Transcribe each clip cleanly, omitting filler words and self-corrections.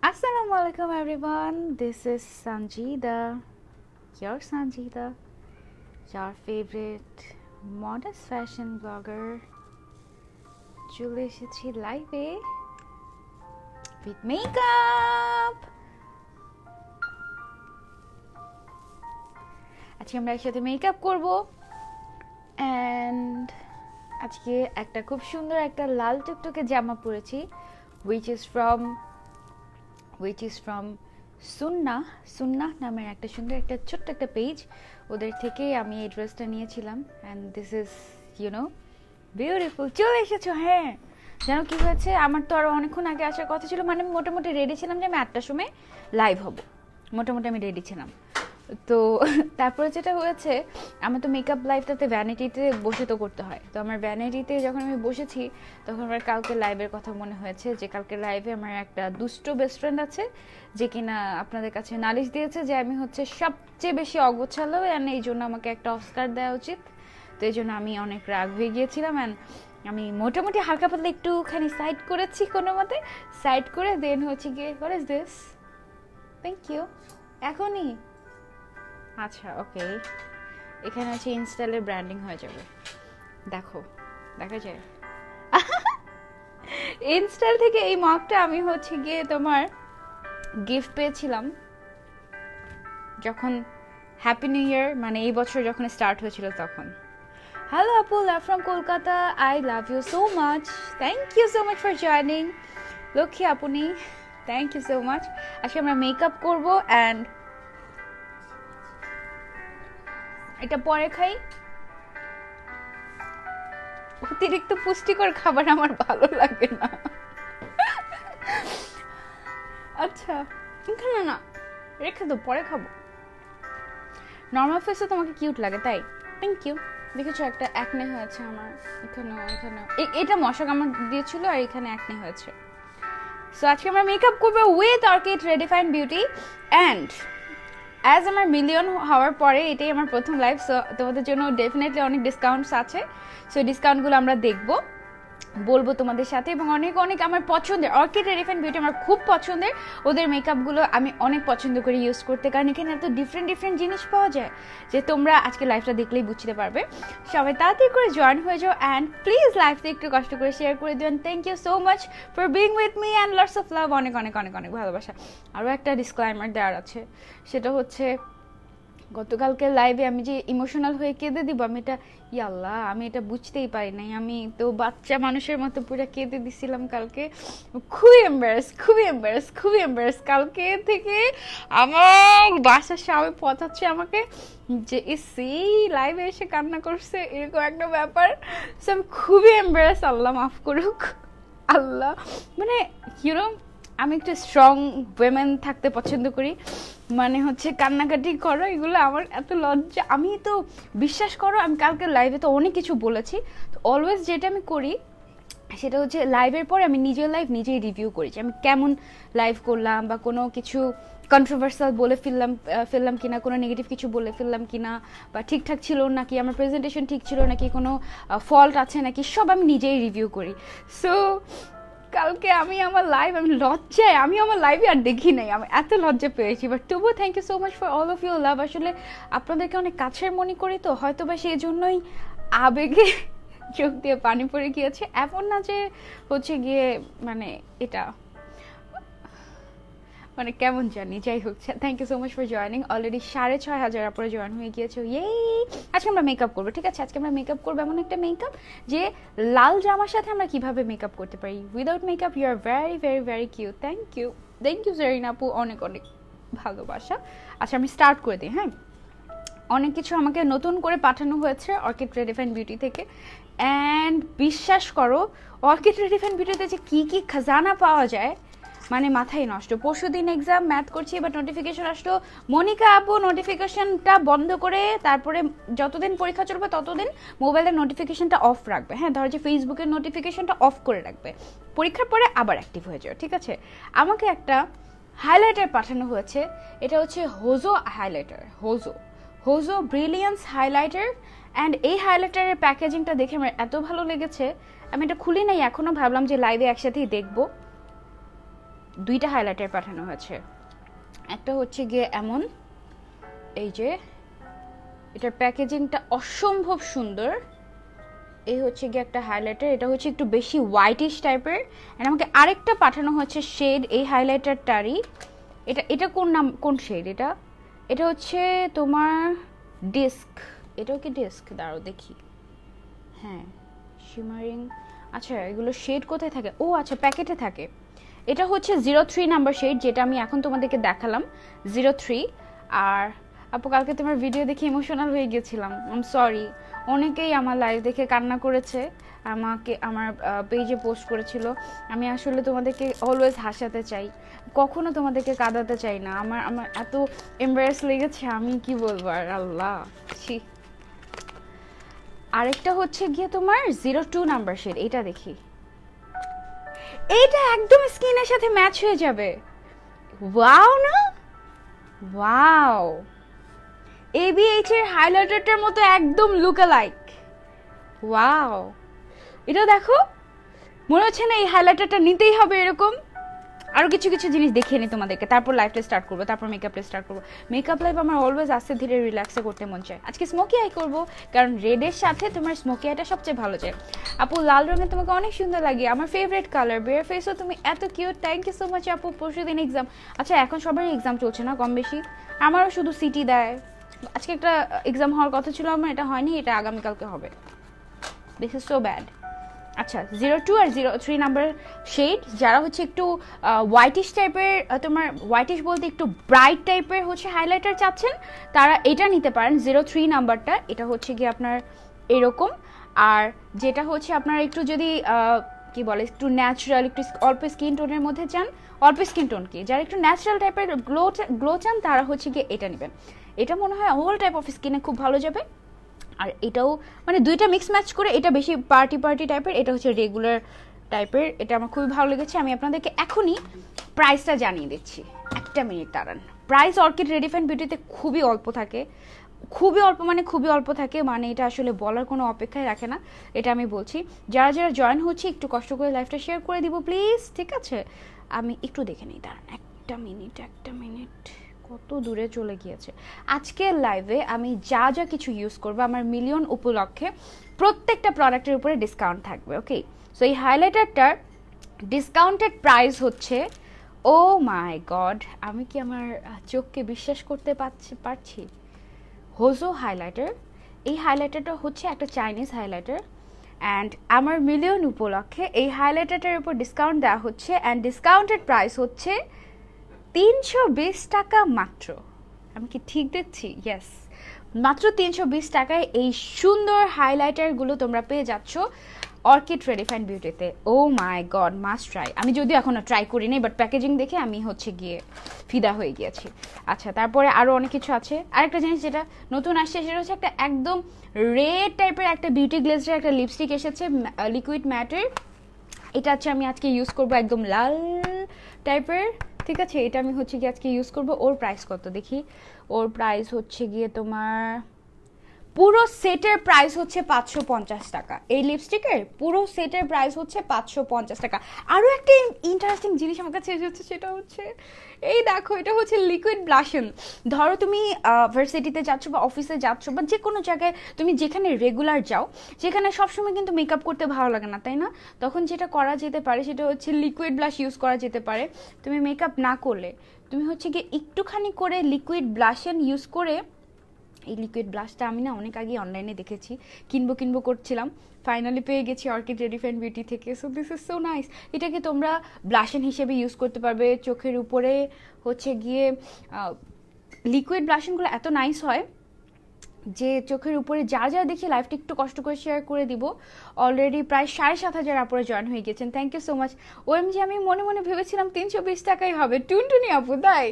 Assalamu alaikum everyone, this is Sanjida, your Sanjida, your favorite modest fashion blogger. চলে এসেছি লাইভে with makeup. আজকে আমরা একসাথে মেকআপ করব and আজকে একটা খুব সুন্দর একটা লাল টুকটুকে জামা পরেছি which is from সুন্নাহ নামের একটা সুন্দর একটা ছোট্ট একটা পেজ, ওদের থেকে আমি এই ড্রেসটা নিয়েছিলাম and this is বিউটিফুল। চলে এসেছো? হ্যাঁ, জানো কি হয়েছে, আমার তো আরো অনেকক্ষণ আগে আসার কথা ছিল, মানে আমি মোটামুটি রেডি ছিলাম যে আমি 8টার সময় লাইভ হব, মোটামুটি আমি রেডি ছিলাম। তো তারপরে যেটা হয়েছে, আমার তো মেকআপ লাইভটাতে ভ্যানিটিতে বসে তো করতে হয়, তো আমার ভ্যানিটিতে যখন আমি বসেছি তখন আমার কালকে লাইভের কথা মনে হয়েছে যে কালকে লাইভে আমার একটা দুষ্ট বেস্ট ফ্রেন্ড আছে যে কিনা আপনাদের কাছে নালিশ দিয়েছে যে আমি হচ্ছে সবচেয়ে বেশি অগোছালো অ্যান্ড এই জন্য আমাকে একটা অস্কার দেওয়া উচিত। তো এই জন্য আমি অনেক রাগ হয়ে গিয়েছিলাম অ্যান্ড আমি মোটামুটি হালকা পাতলা একটুখানি সাইড করেছি, কোনো মতে সাইড করে দেন হচ্ছে গিয়ে what is this, thank you. এখনই আচ্ছা ওকে, এখানে হচ্ছে ইনস্টলের ব্র্যান্ডিং হয়ে যাবে, দেখো দেখা যায়। ইনস্টল থেকে এই মগটা আমি হচ্ছে গিয়ে তোমার গিফট পেয়েছিলাম যখন হ্যাপি নিউ ইয়ার, মানে এই বছর যখন স্টার্ট হয়েছিল তখন। হ্যালো আপু, love from Kolkata, I love you so much, thank you so much for joining Lakshmi আপনি, থ্যাংক ইউ সো মাচ। আজকে আমরা মেকআপ করবো অ্যান্ড এটা পরে খাই, অতিরিক্ত পুষ্টিকর খাবার আমার ভালো লাগে না। আচ্ছা এখানে না রেখে তো পরে খাবো, নর্মাল ফেসে তোমাকে কিউট লাগে তাই, থ্যাংক ইউ। দেখেছো একটা অ্যাকনে হয়েছে আমার এখানে, এটা মশা কামড় দিয়েছিল আর এখানে অ্যাকনে হয়েছে। সো আজকে আমরা মেকআপ করবো with orchid redefine beauty and as আমার মিলিয়ন হওয়ার পরে এটাই আমার প্রথম লাইভ, সো তোমাদের জন্য ডেফিনেটলি অনেক ডিসকাউন্টস আছে, সো ডিসকাউন্টগুলো আমরা দেখবো, বলবো তোমাদের সাথে। এবং অনেক অনেক আমার পছন্দের অর্কিড রেডিফাইন বিউটি আমার খুব পছন্দের, ওদের মেকআপগুলো আমি অনেক পছন্দ করি ইউজ করতে, কারণ এখানে এত ডিফারেন্ট জিনিস পাওয়া যায় যে তোমরা আজকে লাইভটা দেখলেই বুঝতে পারবে। সবাই তাড়াতাড়ি করে জয়েন হয়ে যাও অ্যান্ড প্লিজ লাইভটা একটু কষ্ট করে শেয়ার করে দিও। Thank you so much for being with me and lots of love, অনেক অনেক অনেক অনেক ভালোবাসা। আরও একটা ডিসক্লাইমার দেওয়ার আছে, সেটা হচ্ছে গতকালকে লাইভে আমি যে ইমোশনাল হয়ে কেঁদে দিব, আমি এটা বুঝতেই পারি নাই, আমি তো বাচ্চা মানুষের মতো পুরো কেঁদে দিছিলাম কালকে, খুবই এম্বারেস। কালকে থেকে আমার বাসার সবাই পচাচ্ছে আমাকে যে সেই লাইভে এসে কান্না করছে, এরকম একটা ব্যাপার। সো আমি খুবই এম্বারেস, আল্লাহ মাফ করুক আল্লাহ। মানে আমি একটু স্ট্রং ওয়েমেন থাকতে পছন্দ করি, মানে হচ্ছে কান্নাকাটি করো এগুলো আমার এত লজ্জা। আমি তো বিশ্বাস করো আমি কালকে লাইভে তো অনেক কিছু বলেছি, তো অলওয়েজ যেটা আমি করি সেটা হচ্ছে লাইভের পরে আমি নিজের লাইভ নিজেই রিভিউ করেছি, আমি কেমন লাইভ করলাম বা কোনো কিছু কন্ট্রোভার্সাল বলে ফেললাম কিনা, কোনো নেগেটিভ কিছু বলে ফেললাম কিনা, বা ঠিকঠাক ছিল নাকি, আমার প্রেজেন্টেশন ঠিক ছিল নাকি, কোনো ফল্ট আছে নাকি, সব আমি নিজেই রিভিউ করি। সো কালকে আমি আমার লাইভে আর দেখি নাই, আমি এত লজ্জা পেয়েছি, বাট তবুও thank you so much for all of your love. আসলে আপনাদেরকে অনেক কাছের মনে করি, তো হয়তো বা সেই জন্যই আবেগে চোখ দিয়ে পানি পড়ে গিয়েছে, এমন না যে হচ্ছে গিয়ে মানে এটা মানে কেমন জানি, যাই হোক thank you so much for joining. Already 6,500 আপনারা জয়েন হয়ে গিয়েছে, আজকে আমরা মেকআপ করবো, ঠিক আছে? আজকে আমরা মেকআপ করবো এমন একটা মেকআপ যে লাল জামার সাথে আমরা কিভাবে মেকআপ করতে পারি without makeup. You are very cute, thank you Zarina আপু, অনেক অনেক ভালোবাসা। আচ্ছা আমি স্টার্ট করে দিই। হ্যাঁ, অনেক কিছু আমাকে নতুন করে পাঠানো হয়েছে অর্কিড রেডিফাইন বিউটি থেকে, অ্যান্ড বিশ্বাস করো অর্কিড রেডিফাইন বিউটিতে যে কি খাজানা পাওয়া যায়, মানে মাথায় নষ্ট। পরশুদিন এক্সাম ম্যাথ করছি, এবার নোটিফিকেশন আসলো, মনিকা আপু নোটিফিকেশনটা বন্ধ করে তারপরে যতদিন পরীক্ষা চলবে ততদিন মোবাইলের নোটিফিকেশনটা অফ রাখবে। হ্যাঁ, ধরো যে ফেসবুকের নোটিফিকেশনটা অফ করে রাখবে, পরীক্ষার পরে আবার অ্যাক্টিভ হয়ে যাবে, ঠিক আছে? আমাকে একটা হাইলাইটার পাঠানো হয়েছে, এটা হচ্ছে হোজো হাইলাইটার, হোজো ব্রিলিয়ান্স হাইলাইটার। অ্যান্ড এই হাইলাইটারের প্যাকেজিংটা দেখে আমার এত ভালো লেগেছে, আমি এটা খুলি নাই এখনো, ভাবলাম যে লাইভে একসাথেই দেখবো। দুইটা হাইলাইটার পাঠানো হয়েছে, একটা হচ্ছে গিয়ে এমন, এই যে এটার প্যাকেজিংটা অসম্ভব সুন্দর। এই হচ্ছে গিয়ে একটা হাইলাইটার, এটা হচ্ছে একটু বেশি হোয়াইটিশ টাইপের। এন্ড আমাকে আরেকটা পাঠানো হচ্ছে শেড এই হাইলাইটারটারই। এটা কোন নাম, কোন শেড এটা? এটা হচ্ছে তোমার ডিস্ক। এটাও কি ডিস্ক? দাঁড়াও দেখি। হ্যাঁ, শিমারিং। আচ্ছা, এগুলো শেড কোথায় থাকে? ও আচ্ছা, প্যাকেটে থাকে। এটা হচ্ছে 03 নাম্বার শেড, যেটা আমি এখন তোমাদেরকে দেখালাম, 03। আর আপু কালকে তোমার ভিডিও দেখে ইমোশনাল হয়ে গেছিলাম, আই এম সরি। অনেকেই আমার লাইভ দেখে কান্না করেছে, আমাকে আমার পেজে পোস্ট করেছিল। আমি আসলে তোমাদেরকে অলওয়েজ হাসাতে চাই, কখনো তোমাদেরকে কাঁদাতে চাই না। আমার এত এম্বারেস লেগেছে, আমি কি বলবো আর, আল্লাহ ছি। আরেকটা হচ্ছে গিয়ে তোমার 02 নাম্বার শেড, এটা দেখি। এইটা একদম স্কিনের সাথে ম্যাচ হয়ে যাবে। ওয়াও না, ওয়াও। ABH এর হাইলাইটারটার মতো একদম লুক অ্যালাইক। ওয়াও, এটা দেখো, মনে হচ্ছে না এই হাইলাইটারটা নিতেই হবে এরকম। আরো কিছু কিছু জিনিস দেখিয়ে নিই তোমাদেরকে, তারপর লাইভটা স্টার্ট করবো, তারপর মেকআপটা স্টার্ট করবো। মেকআপ লাইভ আমার অলওয়েজ আস্তে ধীরে রিল্যাক্সে করতে মন চায়। আজকে স্মোকি আই করবো, কারণ রেডের সাথে তোমার স্মোকি আইটা সবচেয়ে ভালো যায়। আপু লাল রঙে তোমাকে অনেক সুন্দর লাগে, আমার ফেভারিট কালার। বেয়ার ফেসও তুমি এত cute, thank you so much আপু। পরশুদিন এক্সাম। আচ্ছা, এখন সবারই এক্সাম চলছে না কম বেশি? আমারও শুধু সিটি দেয়। আজকে একটা এক্সাম হওয়ার কথা ছিল আমার, এটা হয়নি, এটা আগামীকালকে হবে। This is so bad. আচ্ছা, 02 আর 03 নাম্বার শেড, যারা হচ্ছে একটু হোয়াইটিশ টাইপের, তোমার হোয়াইটিশ বলতে একটু ব্রাইট টাইপের হচ্ছে হাইলাইটার চাচ্ছেন, তারা এটা নিতে পারেন। 03 নাম্বারটা, এটা হচ্ছে কি আপনার এরকম। আর যেটা হচ্ছে আপনার একটু যদি কি বলে, একটু ন্যাচারাল, একটু অল্প স্কিন টোনের মধ্যে চান, অল্প স্কিন টোন কি, যারা একটু ন্যাচারাল টাইপের গ্লো চান, তারা হচ্ছে গিয়ে এটা নেবেন। এটা মনে হয় অল টাইপ অফ স্কিনে খুব ভালো যাবে। আর এটাও মানে দুইটা মিক্স ম্যাচ করে, এটা বেশি পার্টি টাইপের, এটা হচ্ছে রেগুলার টাইপের। এটা আমার খুবই ভালো লেগেছে। আমি আপনাদেরকে এখনই প্রাইসটা জানিয়ে দিচ্ছি, একটা মিনিট দাঁড়ান। প্রাইস অর্কিড রেডিফাইন বিউটিতে খুবই অল্প থাকে, খুবই অল্প, মানে খুবই অল্প থাকে, মানে এটা আসলে বলার কোনো অপেক্ষায় রাখে না। এটা আমি বলছি, যারা যারা জয়েন হচ্ছে একটু কষ্ট করে লাইভটা শেয়ার করে দিব প্লিজ, ঠিক আছে? আমি একটু দেখে নিই, দাঁড়ান একটা মিনিট। কত দূরে চলে গিয়েছে। আজকের লাইভে আমি যা যা কিছু ইউজ করবো আমার মিলিয়ন উপলক্ষে প্রত্যেকটা প্রোডাক্টের উপরে ডিসকাউন্ট থাকবে, ওকে? সো এই হাইলাইটারটার ডিসকাউন্টেড প্রাইস হচ্ছে, ও মাই গড, আমি কি আমার চোখকে বিশ্বাস করতে পারছি। হোজো হাইলাইটার, এই হাইলাইটারটা হচ্ছে একটা চাইনিজ হাইলাইটার, অ্যান্ড আমার মিলিয়ন উপলক্ষে এই হাইলাইটারটার উপর ডিসকাউন্ট দেওয়া হচ্ছে, অ্যান্ড ডিসকাউন্টেড প্রাইস হচ্ছে 320 টাকা মাত্র। আমি কি ঠিক দেখছি? ইয়েস, মাত্র 320 টাকায় এই সুন্দর হাইলাইটারগুলো তোমরা পেয়ে যাচ্ছ অর্কিড রেডিফাইন বিউটিতে। ও মাই গড, মাস্ট ট্রাই। আমি যদিও এখনো ট্রাই করি নাই, বাট প্যাকেজিং দেখে আমি হচ্ছে গিয়ে ফিদা হয়ে গিয়েছি। আচ্ছা, তারপরে আরও অনেক কিছু আছে। আরেকটা জিনিস যেটা নতুন আসছে সেটা হচ্ছে একটা একদম রেড টাইপের একটা বিউটি গ্লেজের একটা লিপস্টিক এসেছে, লিকুইড ম্যাটের। এটা হচ্ছে আমি আজকে ইউজ করবো, একদম লাল টাইপের, ঠিক আছে? এটা আমি হচ্ছে গিয়ে আজকে ইউজ করবো। ওর প্রাইস কত দেখি? ওর প্রাইস হচ্ছে গিয়ে তোমার পুরো সেটের প্রাইস হচ্ছে 550 টাকা। এই লিপস্টিকের পুরো সেটের প্রাইস হচ্ছে 550 টাকা। আরও একটা ইন্টারেস্টিং জিনিস আমার কাছে এসেছে, সেটা হচ্ছে এই দেখো, এটা হচ্ছে লিকুইড ব্লাশন। ধরো তুমি ভার্সিটিতে যাচ্ছ বা অফিসে যাচ্ছ বা যে কোনো জায়গায় তুমি যেখানে রেগুলার যাও, যেখানে সবসময় কিন্তু মেকআপ করতে ভালো লাগে না, তাই না? তখন যেটা করা যেতে পারে সেটা হচ্ছে লিকুইড ব্লাশ ইউজ করা যেতে পারে। তুমি মেকআপ না করলে তুমি হচ্ছে গিয়ে একটুখানি করে লিকুইড ব্লাশন ইউজ করে, এই লিকুইড ব্লাশটা আমি না অনেক আগে অনলাইনে দেখেছি, কিনবো করছিলাম, ফাইনালি পেয়ে গেছি অর্কিড রেডিফাইন বিউটি থেকে। So this is so nice. এটাকে তোমরা ব্লাশন হিসেবে ইউজ করতে পারবে চোখের উপরে। হচ্ছে গিয়ে লিকুইড ব্লাশনগুলো এত নাইস হয় যে চোখের উপরে যা যা দেখি, লাইফটা একটু কষ্ট করে শেয়ার করে দিব। অলরেডি প্রায় 7,500 আপুরে জয়েন হয়ে গেছেন, thank you so much. OMG, আমি মনে মনে ভেবেছিলাম 320 টাকাই হবে। টুনটুনি আপু, তাই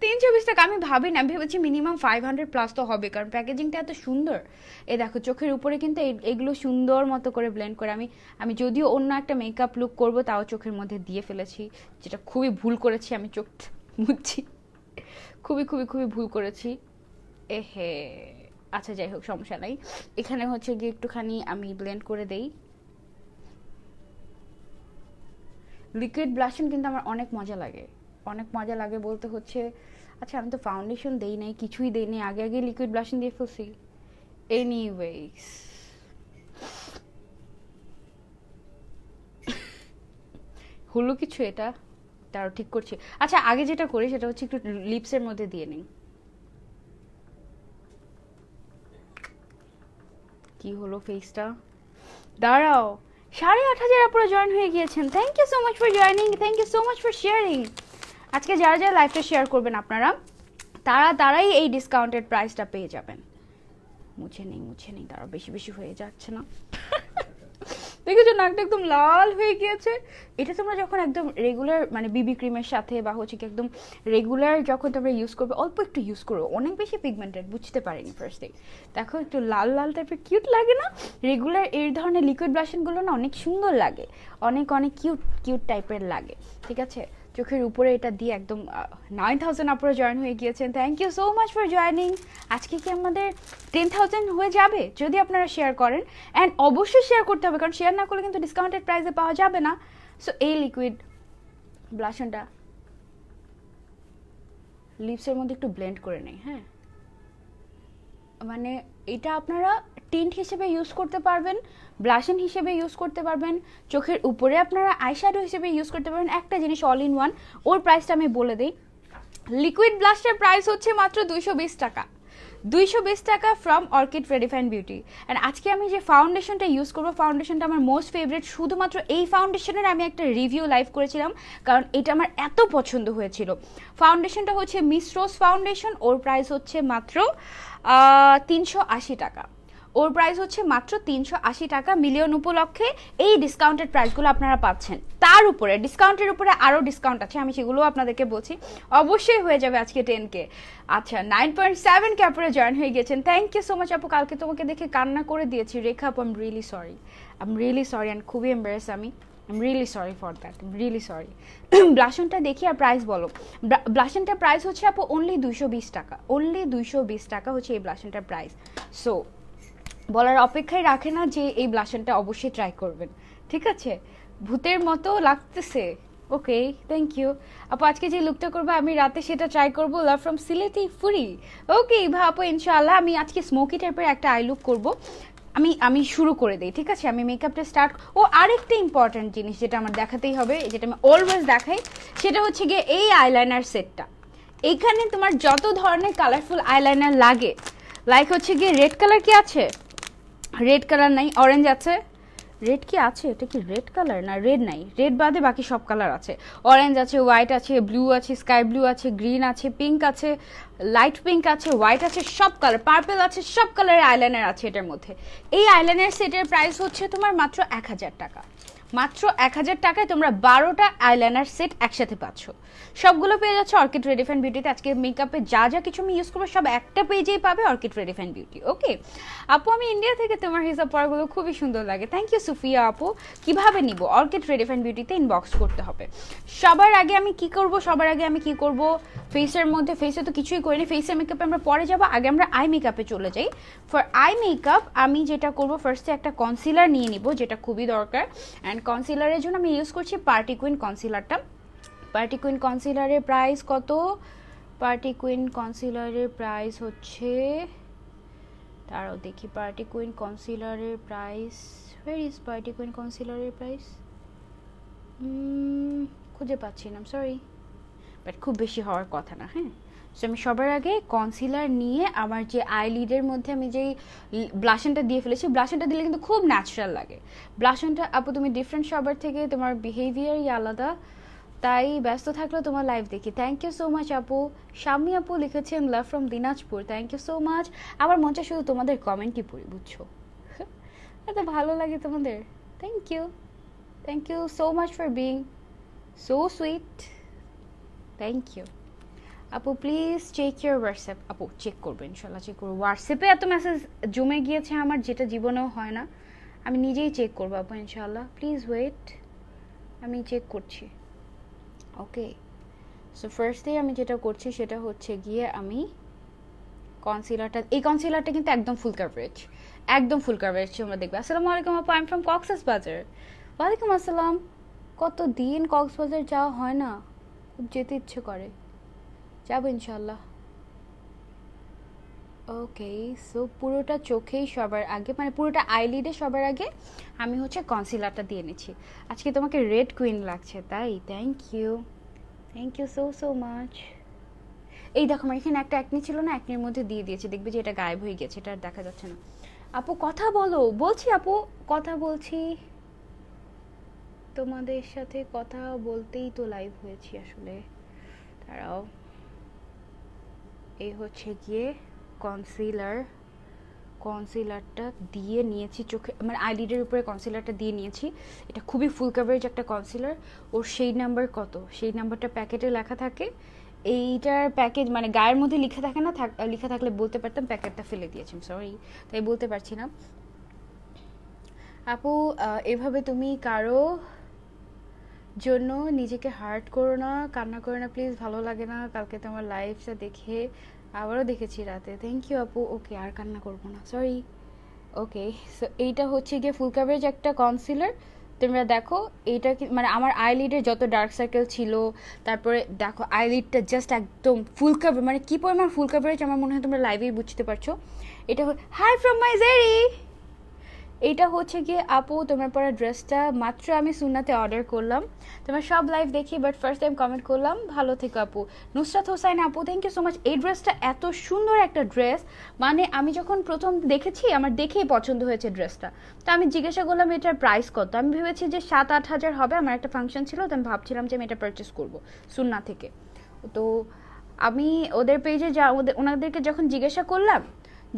320 টাকা? আমি ভাবি না, ভেবেছি মিনিমাম 500 প্লাস তো হবে, কারণ প্যাকেজিংটা এত সুন্দর। এ দেখো, চোখের উপরে কিন্তু এগুলো সুন্দর মতো করে ব্লেন্ড করে আমি যদিও অন্য একটা মেকআপ লুক করব, তাও চোখের মধ্যে দিয়ে ফেলেছি, যেটা খুবই ভুল করেছি। আমি চোখটা মুছছি, খুবই ভুল করেছি। এহে, আচ্ছা যাই হোক, সমস্যা নাই। এখানে হচ্ছে গিয়ে একটুখানি আমি ব্লেন্ড করে দেই। লিকুইড ব্লাশন কিন্তু আমার অনেক মজা লাগে, অনেক মজা লাগে বলতে হচ্ছে, আচ্ছা আমি তো ফাউন্ডেশন দেই নাই, কিছুই দেই নাই, আগে আগে লিকুইড ব্লাশন দিয়ে ফেলছি। এনিওয়েজ হলো কিছু, এটা তাও ঠিক করছি। আচ্ছা আগে যেটা করি সেটা হচ্ছে একটু লিপসের মধ্যে দিয়ে নিই। কি হলো ফেসটা, দাঁড়াও। 8,500 আপুরা জয়েন হয়ে গিয়েছেন, thank you so much for joining, thank you so much for sharing. আজকে যারা যারা লাইভটা শেয়ার করবেন আপনারা তারাই এই ডিসকাউন্টেড প্রাইসটা পেয়ে যাবেন। মুছে নেই তারা, বেশি বেশি হয়ে যাচ্ছে না? দেখেছো নাকটা একদম লাল হয়ে গিয়েছে। এটা তোমরা যখন একদম রেগুলার মানে বিবি ক্রিমের সাথে বা হচ্ছে কি একদম রেগুলার যখন তোমরা ইউজ করবে, অল্প একটু ইউজ করো, অনেক বেশি পিগমেন্টেড বুঝতে পারিনি ফার্স্টে, দেখো একটু লাল লাল টাইপের কিউট লাগে না? রেগুলার এই ধরনের লিকুইড ব্লাশনগুলো না অনেক সুন্দর লাগে, অনেক অনেক কিউট টাইপের লাগে। ঠিক আছে, চোখের উপরে এটা দিয়ে একদম 9,000 আপুরা জয়েন হয়ে গিয়েছেন, thank you so much for joining. আজকে কি আমাদের 10,000 হয়ে যাবে যদি আপনারা শেয়ার করেন? অ্যান্ড অবশ্যই শেয়ার করতে হবে, কারণ শেয়ার না করলে কিন্তু ডিসকাউন্টেড প্রাইসে পাওয়া যাবে না। সো এই লিকুইড ব্লাশনটা লিপসের মধ্যে একটু ব্লেন্ড করে নেই। হ্যাঁ, মানে এটা আপনারা টিন্ট হিসেবে ইউজ করতে পারবেন, ব্লাশন হিসেবে ইউজ করতে পারবেন, চোখের উপরে আপনারা আইশ্যাডো হিসেবে ইউজ করতে পারবেন। একটা জিনিস অল ইন ওয়ান, ওর প্রাইসটা আমি বলে দিই। লিকুইড ব্লাশটার প্রাইস হচ্ছে মাত্র 220 টাকা, 220 টাকা from orchid redefine beauty. And আজকে আমি যে ফাউন্ডেশনটা ইউজ করবো, ফাউন্ডেশনটা আমার মোস্ট ফেভারিট। শুধুমাত্র এই ফাউন্ডেশনের আমি একটা রিভিউ লাইভ করেছিলাম, কারণ এটা আমার এত পছন্দ হয়েছিল। ফাউন্ডেশনটা হচ্ছে মিস রোজ ফাউন্ডেশন, ওর প্রাইস হচ্ছে মাত্র 380 টাকা। ওর প্রাইস হচ্ছে মাত্র 380 টাকা। মিলিয়ন উপলক্ষে এই ডিসকাউন্টেড প্রাইসগুলো আপনারা পাচ্ছেন। তার উপরে ডিসকাউন্টের উপরে আরও ডিসকাউন্ট আছে, আমি সেগুলো আপনাদেরকে বলছি। অবশ্যই হয়ে যাবে আজকে 10K। আচ্ছা 9.7K আপনারা জয়েন হয়ে গেছেন, থ্যাংক ইউ সো মাচ আপু। কালকে তোমাকে দেখে কান্না করে দিয়েছি রেখা আপু, I am really sorry and খুবই এম্বারেস আমি। I'm really sorry for that. I'm really sorry. ব্লাশনটা দেখি আর প্রাইস বলো। ব্লাশনটার প্রাইস হচ্ছে আপু অনলি 220 টাকা, অনলি 220 টাকা হচ্ছে এই ব্লাশনটার প্রাইস। সো বলার অপেক্ষায় রাখে না যে এই ব্লাশনটা অবশ্যই ট্রাই করবেন। ঠিক আছে, ভূতের মতো লাগতেছে। ওকে, থ্যাংক ইউ আপু। আজকে যে লুকটা করবো আমি রাতে সেটা ট্রাই করবো, লাভ ফ্রম সিলেটি ফুরি। ওকে আপু, ইনশাআল্লাহ আমি আজকে স্মোকি টাইপের একটা আই লুক করবো। আমি শুরু করে দিই, ঠিক আছে? আমি মেকআপটা স্টার্ট। ও আরেকটা ইম্পর্ট্যান্ট জিনিস যেটা আমার দেখাতেই হবে, যেটা আমি অলওয়েজ দেখাই, সেটা হচ্ছে গিয়ে এই আইলাইনার সেটটা। এইখানে তোমার যত ধরনের কালারফুল আইলাইনার লাগে, লাইক হচ্ছে গিয়ে রেড কালার কি আছে? রেড কালার নাই, অরেঞ্জ আছে। রেড কি আছে? এটা কি রেড কালার? না, রেড নাই, রেড বাদে বাকি সব কালার আছে। অরেঞ্জ আছে, হোয়াইট আছে, ব্লু আছে, স্কাই ব্লু আছে, গ্রিন আছে, পিঙ্ক আছে, লাইট পিঙ্ক আছে, হোয়াইট আছে, সব কালার, পার্পল আছে, সব কালারের আইলাইনার আছে এটার মধ্যে। এই আইলাইনার সেটের প্রাইস হচ্ছে তোমার মাত্র 1000 টাকা। মাত্র 1000 টাকায় তোমরা 12টা আইলাইনার সেট একসাথে পাচ্ছ। সবগুলো পেয়ে যাচ্ছে অর্কিড রেডিফাইন বিউটিতে। আজকে মেকআপে যা যা কিছু আমি ইউজ করবো সব একটা পেজেই পাবে অর্কিড রেডিফাইন বিউটি। ওকে আপু, আমি ইন্ডিয়া থেকে, তোমার হিসাব পড়াগুলো খুবই সুন্দর লাগে, থ্যাংক ইউ সুফিয়া আপু। কিভাবে নিব? অর্কিড রেডিফাইন বিউটিতে ইনবক্স করতে হবে। সবার আগে আমি কি করব? ফেসের মধ্যে, ফেসে তো কিছুই করিনি, ফেসের মেকআপে আমরা পরে যাবো, আগে আমরা আই মেকআপে চলে যাই। ফর আই মেকআপ আমি যেটা করবো, ফার্স্টে একটা কনসিলার নিয়ে নিব, যেটা খুবই দরকার। অ্যান্ড কনসিলারের জন্য আমি ইউজ করছি পার্টি কুইন কনসিলারটা। পার্টি কুইন কনসিলারের প্রাইস কত? পার্টি কুইন কনসিলারের প্রাইস হচ্ছে, তারাও দেখি পার্টি কুইন কনসিলারের price, where is party queen কনসিলারের প্রাইস? খুঁজে পাচ্ছি না, সরি, বাট খুব বেশি হওয়ার কথা না। হ্যাঁ, সো আমি সবার আগে কনসিলার নিয়ে আমার যে আইলিডের মধ্যে আমি যেই ব্লাশনটা দিয়ে ফেলেছি, ব্লাশনটা দিলে কিন্তু খুব ন্যাচারাল লাগে। ব্লাশনটা আপু তুমি ডিফারেন্ট সবার থেকে, তোমার বিহেভিয়ারই আলাদা, তাই ব্যস্ত থাকলেও তোমার লাইভ দেখি। থ্যাংক ইউ সো মাচ আপু। শাম্মী আপু লিখেছেন love from Dinajpur, thank you so much. আমার মঞ্চে শুধু তোমাদের কমেন্টই পড়ি, বুঝছো? এত ভালো লাগে তোমাদের, thank you so much for being so sweet, thank you আপু। Please check your WhatsApp. আপু চেক করবো, ইনশাল্লাহ চেক করবো। হোয়াটসঅ্যাপে এত মেসেজ জমে গিয়েছে আমার, যেটা জীবনেও হয় না। আমি নিজেই চেক করবো আপু, ইনশাল্লাহ। প্লিজ ওয়েট, আমি চেক করছি। ওকে, সো ফার্স্টেই আমি যেটা করছি সেটা হচ্ছে গিয়ে আমি কনসিলারটা, এই কনসিলারটা কিন্তু একদম ফুল কাভারেজ, একদম ফুল কাভারেজ তোমরা দেখবে। আসসালামু আলাইকুম আপু, আই এম ফ্রম কক্সবাজার। ওয়ালাইকুম আসসালাম। কতদিন কক্সবাজার যাওয়া হয় না, খুব যেতে ইচ্ছে করে, যাবো ইনশাল্লাহ। ওকে, সো পুরোটা চোখেই সবার আগে, মানে পুরোটা আইলিডে সবার আগে আমি হচ্ছে কনসিলারটা দিয়ে নিচ্ছি। আজকে তোমাকে রেড কুইন লাগছে, তাই thank you so so much. এই দেখো আমার এখানে একটা একনি ছিল না, একনির মধ্যে দিয়ে দিয়েছি, দেখবে যে এটা গায়েব হয়ে গেছে, এটা আর দেখা যাচ্ছে না। আপু কথা বলো, বলছি আপু কথা বলছি, তোমাদের সাথে কথা বলতেই তো লাইভ হয়েছি আসলে। তারাও এই হচ্ছে গিয়ে কনসিলারটা দিয়ে নিয়েছি চোখে, মানে আইলিডের উপরে কনসিলারটা দিয়ে নিয়েছি। এটা খুবই ফুল কাভারেজ একটা কনসিলার। ওর সেই নাম্বার কত, সেই নাম্বারটা প্যাকেটে লেখা থাকে। এইটার প্যাকেজ মানে গায়ের মধ্যে লেখা থাকে না, লেখা থাকলে বলতে পারতাম, প্যাকেটটা ফেলে দিয়েছি, সরি তাই বলতে পারছি না। আপু এভাবে তুমি কারো জন্য নিজেকে হার্ট করো না, কান্না করো না প্লিজ, ভালো লাগে না। কালকে তোমার লাইভটা দেখে আবারও দেখেছি রাতে, থ্যাংক ইউ আপু। ওকে আর কান্না করবো না, সরি। ওকে, সো এইটা হচ্ছে গিয়ে ফুল কাভারেজ একটা কনসিলার। তোমরা দেখো এইটা মানে আমার আইলিডের যত ডার্ক সার্কেল ছিল, তারপরে দেখো আইলিডটা জাস্ট একদম ফুল কাভার, মানে কি পরিমাণ ফুল কাভারেজ আমার মনে হয় তোমরা লাইভেই বুঝতে পারছো। এটা হাই ফ্রম মাই জেরি। এইটা হচ্ছে গিয়ে আপু তোমার পরা ড্রেসটা মাত্র আমি সুন্নাতে অর্ডার করলাম, তোমার সব লাইভ দেখি বাট ফার্স্ট টাইম কমেন্ট করলাম, ভালো থেকো আপু। নুসরাত হোসাইন আপু থ্যাংক ইউ সো মাচ। এই ড্রেসটা এত সুন্দর একটা ড্রেস, মানে আমি যখন প্রথম দেখেছি আমার দেখেই পছন্দ হয়েছে ড্রেসটা। তো আমি জিজ্ঞাসা করলাম এটার প্রাইস কত, আমি ভেবেছি যে 7-8 হাজার হবে, আমার একটা ফাংশন ছিল, তো আমি ভাবছিলাম যে আমি এটা পারচেস করবো সুন্না থেকে। তো আমি ওদের পেজে ওনাদেরকে যখন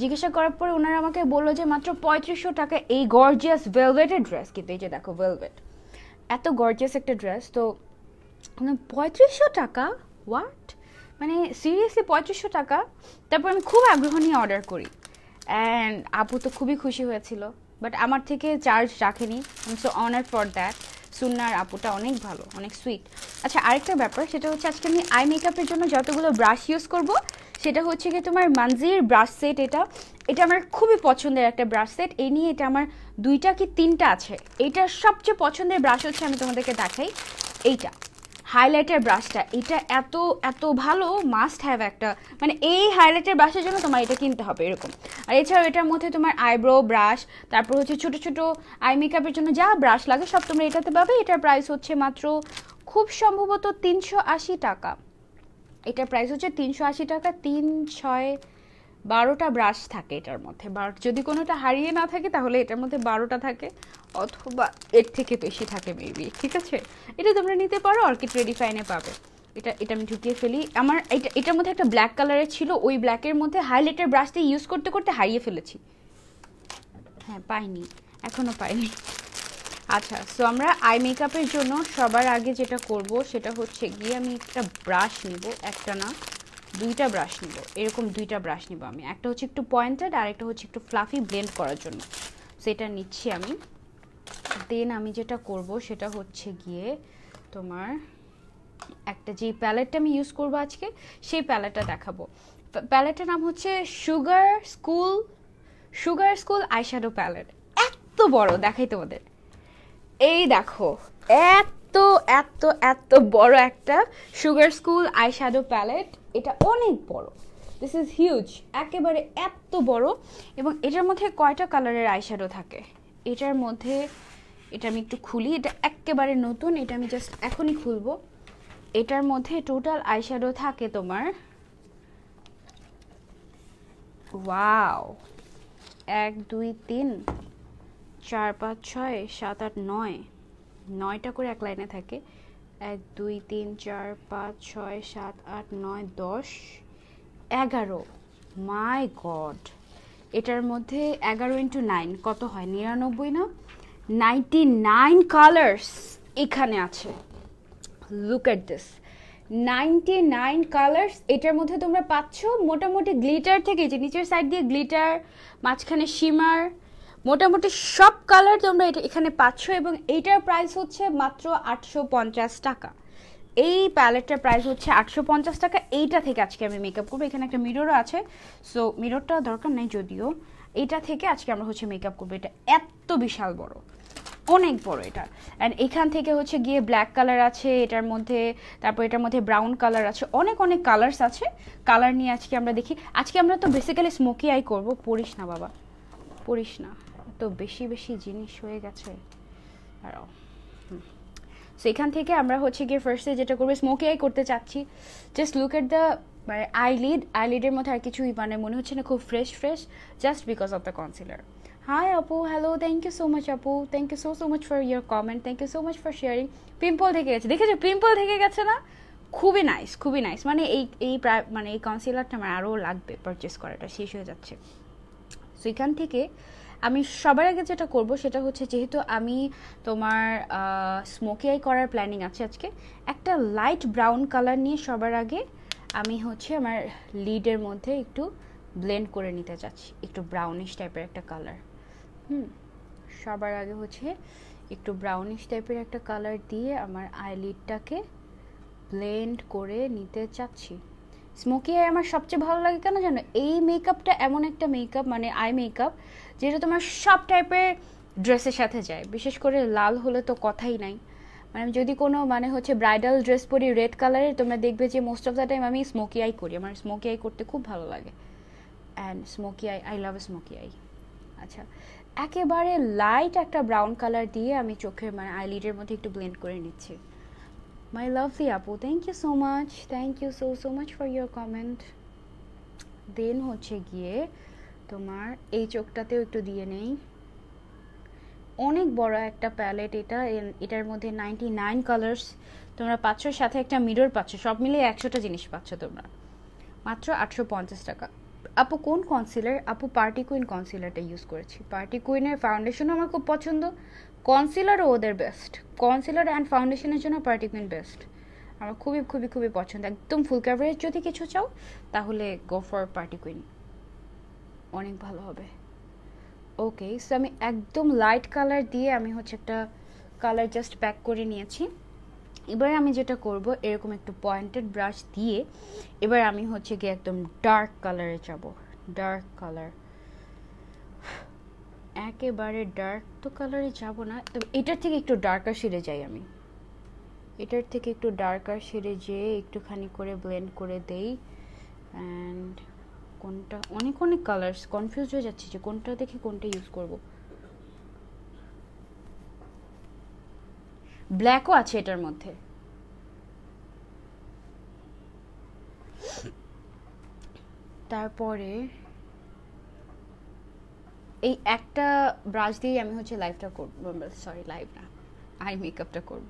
জিজ্ঞাসা করার পরে ওনারা আমাকে বললো যে মাত্র 3500 টাকা এই গর্জিয়াস ভেলভেটের ড্রেস। কিন্তু এই যে দেখো ভেলভেট, এত গর্জিয়াস একটা ড্রেস, তো 3500 টাকা, হোয়াট, মানে সিরিয়াসলি 3500 টাকা। তারপর আমি খুব আগ্রহ নিয়ে অর্ডার করি, অ্যান্ড আপু তো খুবই খুশি হয়েছিল, বাট আমার থেকে চার্জ রাখেনি, I am so honoured for that. সুন্নার আপুটা অনেক ভালো, অনেক সুইট। আচ্ছা আরেকটা ব্যাপার, সেটা হচ্ছে আজকে আমি আই মেকআপের জন্য যতগুলো ব্রাশ ইউজ করব, সেটা হচ্ছে কি তোমার মানজির ব্রাশ সেট। এটা আমার খুবই পছন্দের একটা ব্রাশ সেট। এই নিয়ে এটা আমার 2টা কি 3টা আছে। এইটার সবচেয়ে পছন্দের ব্রাশ হচ্ছে, আমি তোমাদেরকে দেখাই, এইটা হাইলাইটার ব্রাশটা। এটা এত এত ভালো, মাস্ট হ্যাভ একটা, মানে এই হাইলাইটার ব্রাশের জন্য তোমার এটা কিনতে হবে এরকম। আর এছাড়াও এটার মধ্যে তোমার আইব্রো ব্রাশ, তারপর হচ্ছে ছোটো ছোটো আই মেকআপের জন্য যা ব্রাশ লাগে সব তোমরা এটাতে পাবে। এটার প্রাইস হচ্ছে মাত্র খুব সম্ভবত 380 টাকা। এটার প্রাইস হচ্ছে 380 টাকা। 3-6-12টা ব্রাশ থাকে এটার মধ্যে, যদি কোনোটা হারিয়ে না থাকে তাহলে এটার মধ্যে 12টা থাকে, অথবা এর থেকে বেশি থাকে মেবি, ঠিক আছে। এটা তোমরা নিতে পারো, অর্কিড রেডিফাইনে পাবে। এটা আমি ঢুকিয়ে ফেলি। আমার এটার মধ্যে একটা ব্ল্যাক কালারের ছিল, ওই ব্ল্যাকের মধ্যে হাইলাইটার ব্রাশটা ইউজ করতে করতে হারিয়ে ফেলেছি, হ্যাঁ পাইনি, এখনও পাইনি। আচ্ছা, সো আমরা আই মেকআপের জন্য সবার আগে যেটা করব সেটা হচ্ছে গিয়ে আমি একটা ব্রাশ নিব, একটা না 2টা ব্রাশ নিব, এরকম 2টা ব্রাশ নিব আমি। একটা হচ্ছে একটু পয়েন্টেড আর একটা হচ্ছে একটু ফ্লাফি ব্লেন্ড করার জন্য, সেটা নিচ্ছি আমি। দেন আমি যেটা করব সেটা হচ্ছে গিয়ে তোমার একটা যে প্যালেটটা আমি ইউজ করব আজকে, সেই প্যালেটটা দেখাবো। প্যালেটটার নাম হচ্ছে সুগার স্কুল আইশ্যাডো প্যালেট। এত বড়, দেখাই তোমাদের, এই দেখো এত এত এত বড় একটা সুগার স্কুল আইশ্যাডো প্যালেট। এটা অনেক বড়, দিস ইজ হিউজ, একেবারে এত বড়। এবং এটার মধ্যে কয়টা কালারের আইশ্যাডো থাকে এটার মধ্যে, এটা আমি একটু খুলি, এটা একেবারে নতুন, এটা আমি জাস্ট এখনই খুলবো। এটার মধ্যে টোটাল আইশ্যাডো থাকে তোমার, ওয়াও, 1 2 3 4 5 6 7 8 9, 9টা করে এক লাইনে থাকে। 1 2 3 4 5 6 7 8 9 10 11, মাই গড। এটার মধ্যে 11 × 9 কত হয়, 99 না, 99 কালার্স এখানে আছে। Look at this, 99 colours. এটার মধ্যে তোমরা পাচ্ছ মোটামুটি গ্লিটার থেকে, যে নিচের সাইড দিয়ে গ্লিটার, মাঝখানে শিমার, মোটামুটি সব কালার তোমরা এখানে পাচ্ছ। এবং এইটার প্রাইস হচ্ছে মাত্র 850 টাকা। এই প্যালেটটার প্রাইস হচ্ছে 850 টাকা। এইটা থেকে আজকে আমি মেকআপ করবো। এখানে একটা মিররও আছে, সো মিররটা দরকার নেই যদিও। এইটা থেকে আজকে আমরা হচ্ছে মেকআপ করবো। এটা এত বিশাল বড়, অনেক বড় এটা। অ্যান্ড এখান থেকে হচ্ছে গিয়ে ব্ল্যাক কালার আছে এটার মধ্যে, তারপর এটার মধ্যে ব্রাউন কালার আছে, অনেক অনেক কালার্স আছে। কালার নিয়ে আজকে আমরা দেখি। আজকে আমরা তো বেসিক্যালি স্মোকি আই করবো। পড়িস না বাবা, পড়িস না, তো বেশি বেশি জিনিস হয়ে গেছে। দাঁড়াও। সো এখান থেকে আমরা হচ্ছে গিয়ে ফার্স্টে যেটা করবো, স্মোকি আই করতে চাচ্ছি। জাস্ট লুক এট দ্য মানে আইলিডের মধ্যে আর কিছুই মানে মনে হচ্ছে না খুব fresh just because of the concealer. Hi আপু, hello, thank you so much আপু, thank you so much for your comment, thank you so much for sharing. Pimple থেকে গেছে, দেখেছো পিম্পল থেকে গেছে না? খুবই নাইস, খুবই নাইস। মানে মানে এই কনসিলারটা আমার আরও লাগবে পারচেস করাটা, শেষ হয়ে যাচ্ছে। সো এখান থেকে আমি সবার আগে যেটা করব সেটা হচ্ছে, যেহেতু আমি তোমার স্মোকি আই করার প্ল্যানিং আছে আজকে, একটা লাইট ব্রাউন কালার নিয়ে সবার আগে আমি হচ্ছে আমার লিডের মধ্যে একটু ব্লেন্ড করে নিতে চাচ্ছি, একটু ব্রাউনিশ টাইপের একটা কালার। সবার আগে হচ্ছে একটু ব্রাউনিশ টাইপের একটা কালার দিয়ে আমার আইলিডটাকে ব্লেন্ড করে নিতে চাচ্ছি। স্মোকি আই আমার সবচেয়ে ভালো লাগে কেন জানো? এই মেকআপটা এমন একটা মেকআপ, মানে আই মেকআপ, যেটা তোমার সব টাইপের ড্রেসের সাথে যায়। বিশেষ করে লাল হলে তো কথাই নাই। মানে আমি যদি কোনো মানে হচ্ছে ব্রাইডাল ড্রেস পরি রেড কালারের, তোমরা দেখবে যে মোস্ট অফ দ্য টাইম আমি স্মোকি আই করি। আমার স্মোকি আই করতে খুব ভালো লাগে। And smoky I love smoky I. আচ্ছা, একেবারে লাইট একটা ব্রাউন কালার দিয়ে আমি চোখের মানে আইলিডের মধ্যে একটু ব্লেন্ড করে নিচ্ছি। My lovely Apu, thank you so much. Thank you so much for your comment. Then হচ্ছে গিয়ে তোমার এই চোখটাতেও একটু দিয়ে নেই। অনেক বড় একটা প্যালেট এটা, এটার মধ্যে 99 কালার্স তোমরা পাচ্ছ, সাথে একটা মিরর পাচ্ছ, সব মিলিয়ে 100টা জিনিস পাচ্ছ তোমরা মাত্র 850 টাকা। আপু কোন কনসিলার? আপু পার্টি কুইন কনসিলারটা ইউজ করেছি। পার্টি কুইনের ফাউন্ডেশন আমার খুব পছন্দ, কনসিলারও ওদের বেস্ট। কনসিলার অ্যান্ড ফাউন্ডেশনের জন্য পার্টি কুইন বেস্ট। আমার খুবই খুবই খুবই পছন্দ। একদম ফুল কাভারেজ যদি কিছু চাও তাহলে গো ফর পার্টি কুইন, অনেক ভালো হবে। ওকে, সো আমি একদম লাইট কালার দিয়ে আমি হচ্ছে একটা কালার জাস্ট প্যাক করে নিয়েছি। এবার আমি যেটা করব, এরকম একটু পয়েন্টেড ব্রাশ দিয়ে এবার আমি হচ্ছে গিয়ে একদম ডার্ক কালারে যাব। ডার্ক কালার, একেবারে ডার্ক তো কালারে যাব না, তবে এটার থেকে একটু ডার্কার শেডে যাই আমি। এটার থেকে একটু ডার্কার শেডে যেয়ে একটুখানি করে ব্লেন্ড করে দেই। অ্যান্ড কোনটা, অনেক অনেক কালার্স, কনফিউজ হয়ে যাচ্ছি যে কোনটা দেখে কোনটা ইউজ করব। ব্ল্যাকও আছে এটার মধ্যে। তারপরে এই একটা ব্রাশ দিয়ে আমি হচ্ছে লাইভটা করব, সরি লাইভ না, আই মেকআপটা করব।